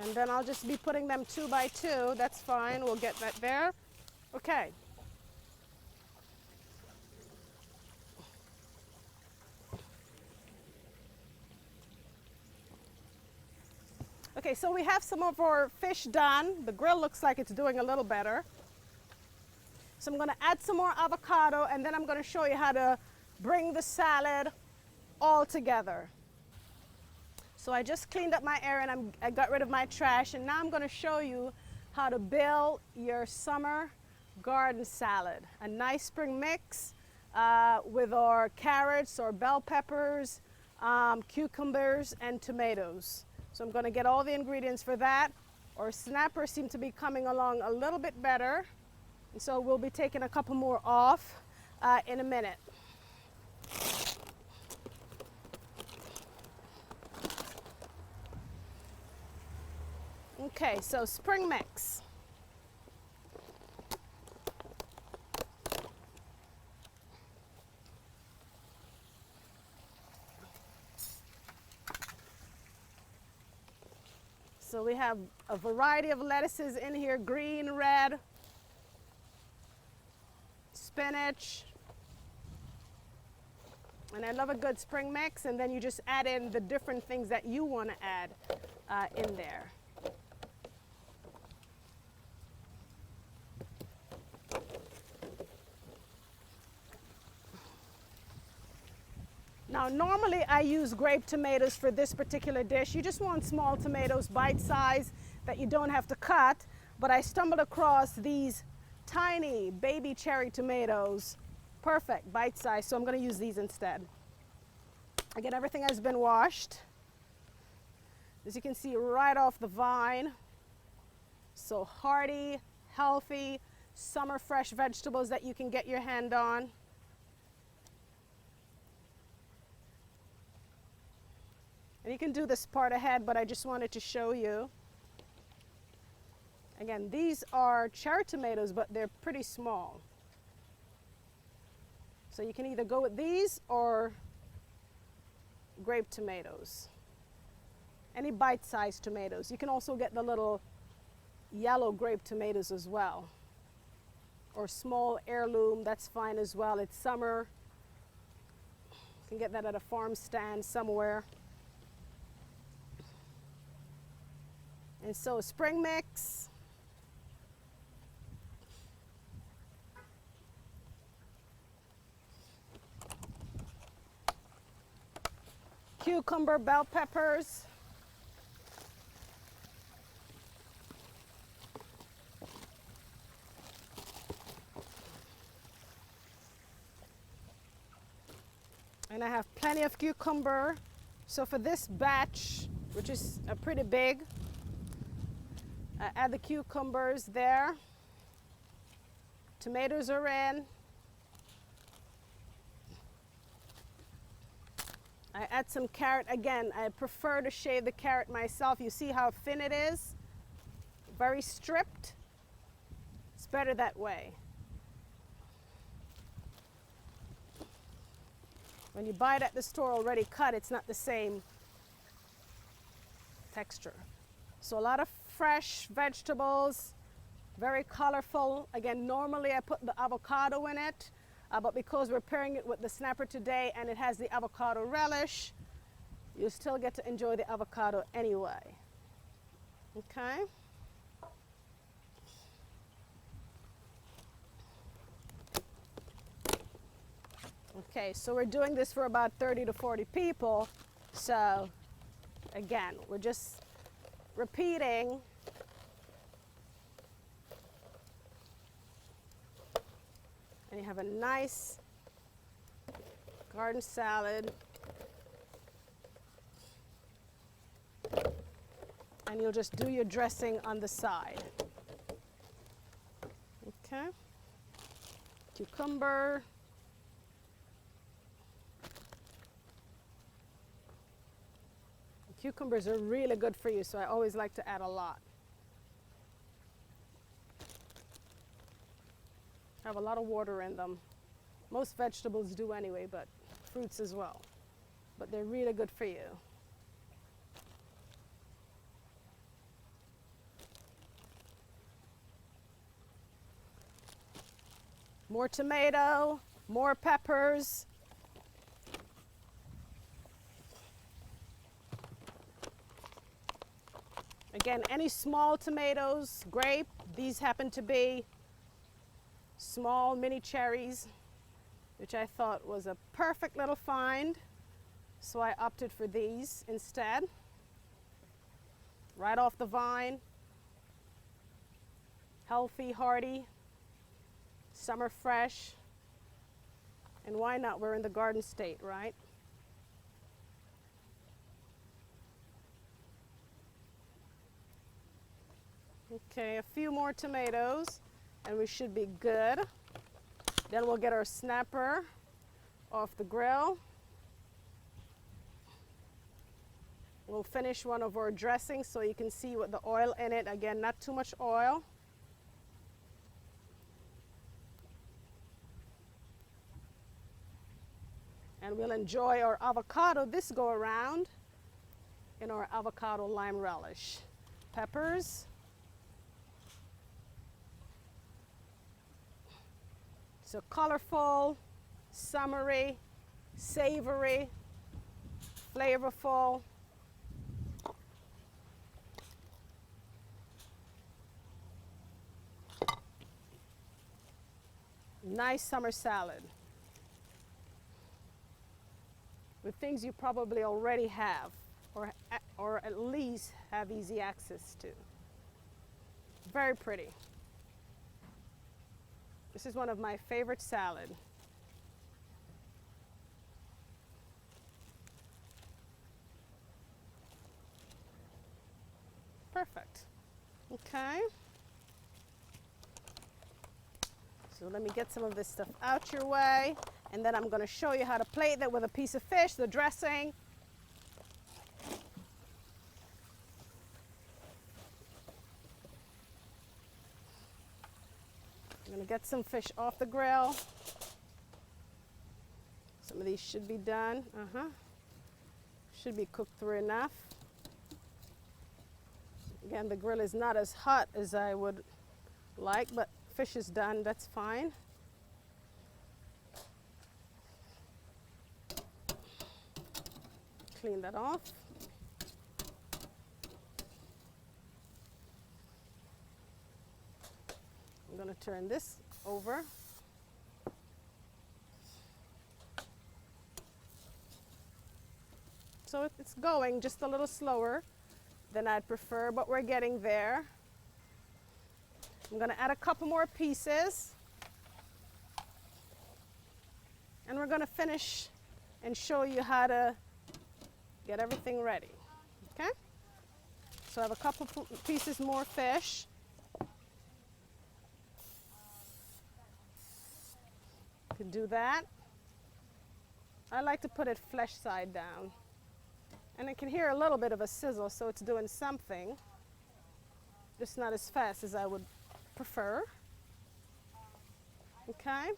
A: And then I'll just be putting them 2 by 2. That's fine. We'll get that there. Okay. Okay, so we have some of our fish done. The grill looks like it's doing a little better. So I'm going to add some more avocado, and then I'm going to show you how to bring the salad all together. So I just cleaned up my area and I got rid of my trash, and now I'm going to show you how to build your summer garden salad. A nice spring mix with our carrots or bell peppers, cucumbers, and tomatoes. So I'm going to get all the ingredients for that. Our snappers seem to be coming along a little bit better, and so we'll be taking a couple more off in a minute. Okay, so spring mix. So we have a variety of lettuces in here, green, red, spinach. And I love a good spring mix, and then you just add in the different things that you want to add in there. Now, normally I use grape tomatoes for this particular dish. You just want small tomatoes, bite size, that you don't have to cut. But I stumbled across these tiny baby cherry tomatoes. Perfect, bite size, so I'm going to use these instead. Again, everything has been washed. As you can see, right off the vine. So hearty, healthy, summer fresh vegetables that you can get your hand on. And you can do this part ahead, but I just wanted to show you. Again, these are cherry tomatoes, but they're pretty small. So you can either go with these or grape tomatoes. Any bite-sized tomatoes. You can also get the little yellow grape tomatoes as well. Or small heirloom, that's fine as well. It's summer. You can get that at a farm stand somewhere. And so spring mix. Cucumber, bell peppers. And I have plenty of cucumber. So for this batch, which is pretty big, add the cucumbers there. Tomatoes are in. I add some carrot. Again, I prefer to shave the carrot myself. You see how thin it is? Very stripped. It's better that way. When you buy it at the store already cut, it's not the same texture. So a lot of fresh vegetables, very colorful. Again, normally I put the avocado in it, but because we're pairing it with the snapper today and it has the avocado relish, you still get to enjoy the avocado anyway. Okay. Okay, so we're doing this for about 30 to 40 people. So again, we're just repeating. And you have a nice garden salad. And you'll just do your dressing on the side. Okay. Cucumber. Cucumbers are really good for you, so I always like to add a lot. Have a lot of water in them. Most vegetables do anyway, but fruits as well. But they're really good for you. More tomato, more peppers. Again, any small tomatoes, grape, these happen to be small mini cherries, which I thought was a perfect little find. So I opted for these instead. Right off the vine. Healthy, hearty, summer fresh. And why not? We're in the Garden State, right? Okay, a few more tomatoes and we should be good. Then we'll get our snapper off the grill. We'll finish one of our dressings so you can see what the oil in it. Again, not too much oil. And we'll enjoy our avocado this go around in our avocado lime relish. Peppers. So colorful, summery, savory, flavorful. Nice summer salad with things you probably already have or at least have easy access to. Very pretty. This is one of my favorite salad. Perfect. Okay. So let me get some of this stuff out your way, and then I'm going to show you how to plate that with a piece of fish, the dressing. I'm going to get some fish off the grill. Some of these should be done. Should be cooked through enough. Again, the grill is not as hot as I would like, but fish is done, that's fine. Clean that off. I'm going to turn this over. So it's going just a little slower than I'd prefer, but we're getting there. I'm going to add a couple more pieces. And we're going to finish and show you how to get everything ready. Okay? So I have a couple pieces more fish. Could do that. I like to put it flesh side down. And I can hear a little bit of a sizzle, so it's doing something. Just not as fast as I would prefer. Okay?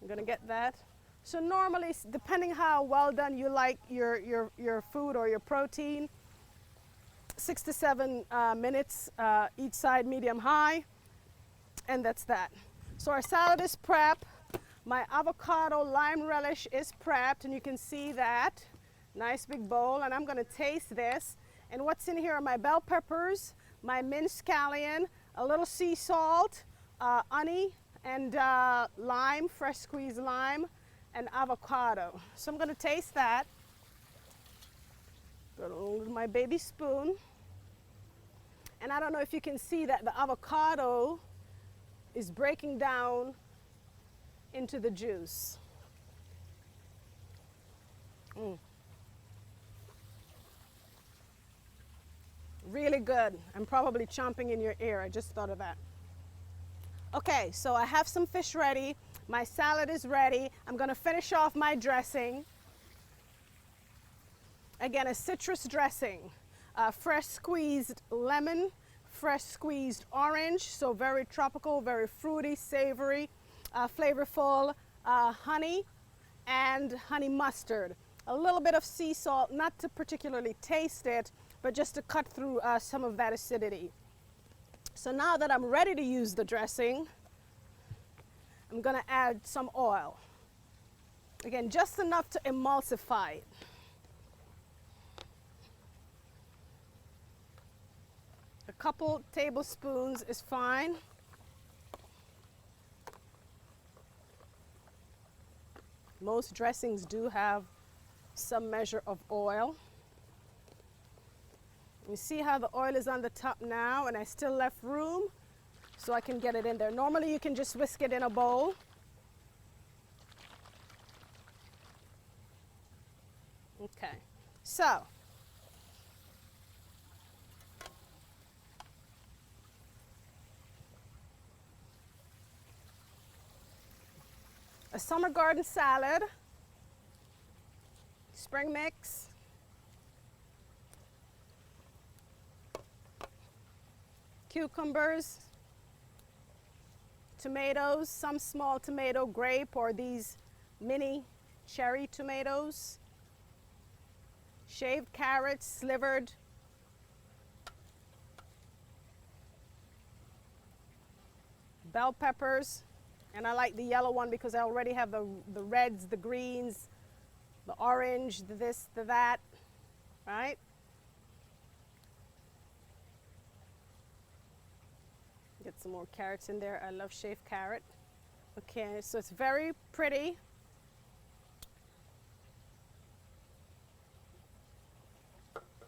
A: I'm gonna get that. So normally, depending how well done you like your food or your protein, 6 to 7 minutes each side, medium high, and that's that. So our salad is prepped. My avocado lime relish is prepped, and you can see that. Nice big bowl, and I'm gonna taste this. And what's in here are my bell peppers, my minced scallion, a little sea salt, honey, and lime, fresh squeezed lime, and avocado. So I'm gonna taste that. Go to my baby spoon. And I don't know if you can see that the avocado is breaking down into the juice. Really good. I'm probably chomping in your ear. I just thought of that. Okay, so I have some fish ready. My salad is ready. I'm going to finish off my dressing. Again, a citrus dressing, fresh squeezed lemon, fresh squeezed orange, so very tropical, very fruity, savory, flavorful, honey and honey mustard. A little bit of sea salt, not to particularly taste it, but just to cut through some of that acidity. So now that I'm ready to use the dressing, I'm gonna add some oil. Again, just enough to emulsify it. A couple tablespoons is fine. Most dressings do have some measure of oil. You see how the oil is on the top now, and I still left room so I can get it in there. Normally you can just whisk it in a bowl. Okay, so a summer garden salad, spring mix, cucumbers, tomatoes, some small tomato, grape, or these mini cherry tomatoes, shaved carrots, slivered, bell peppers, and I like the yellow one because I already have the reds, the greens, the orange, the this, the that, right? Get some more carrots in there. I love shaved carrot. Okay, so it's very pretty.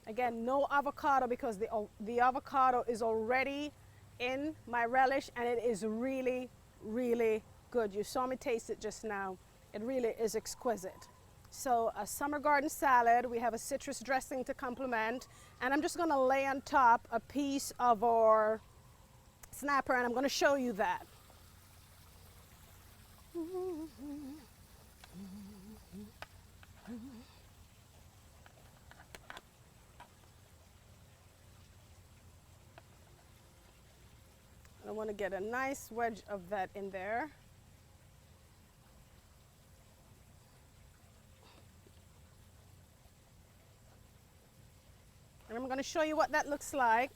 A: Again, no avocado because the avocado is already in my relish, and it is really, really good. You saw me taste it just now. It really is exquisite. So a summer garden salad, we have a citrus dressing to complement, and I'm just gonna lay on top a piece of our snapper, and I'm gonna show you that. I want to get a nice wedge of that in there. And I'm going to show you what that looks like.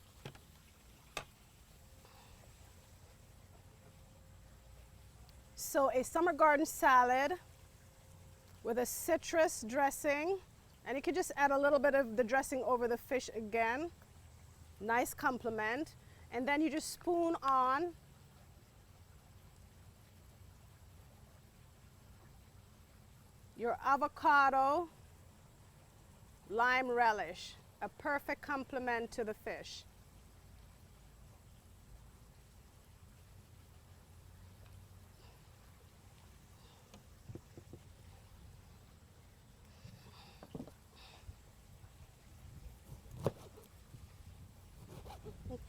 A: So a summer garden salad with a citrus dressing, and you can just add a little bit of the dressing over the fish again. Nice complement. And then you just spoon on your avocado lime relish, a perfect complement to the fish.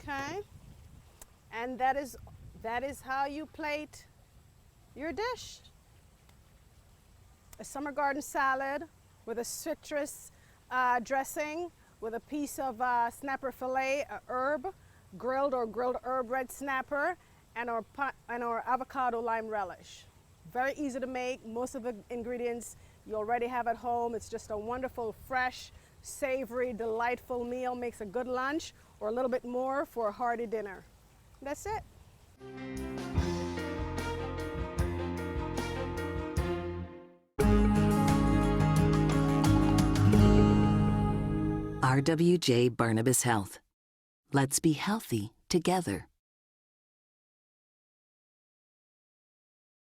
A: Okay, and that is how you plate your dish. A summer garden salad with a citrus dressing, with a piece of snapper fillet, a herb, grilled herb red snapper, and our avocado lime relish. Very easy to make. Most of the ingredients you already have at home. It's just a wonderful, fresh, savory, delightful meal. Makes a good lunch or a little bit more for a hearty dinner. That's it.
B: RWJBarnabas Health. Let's be healthy together.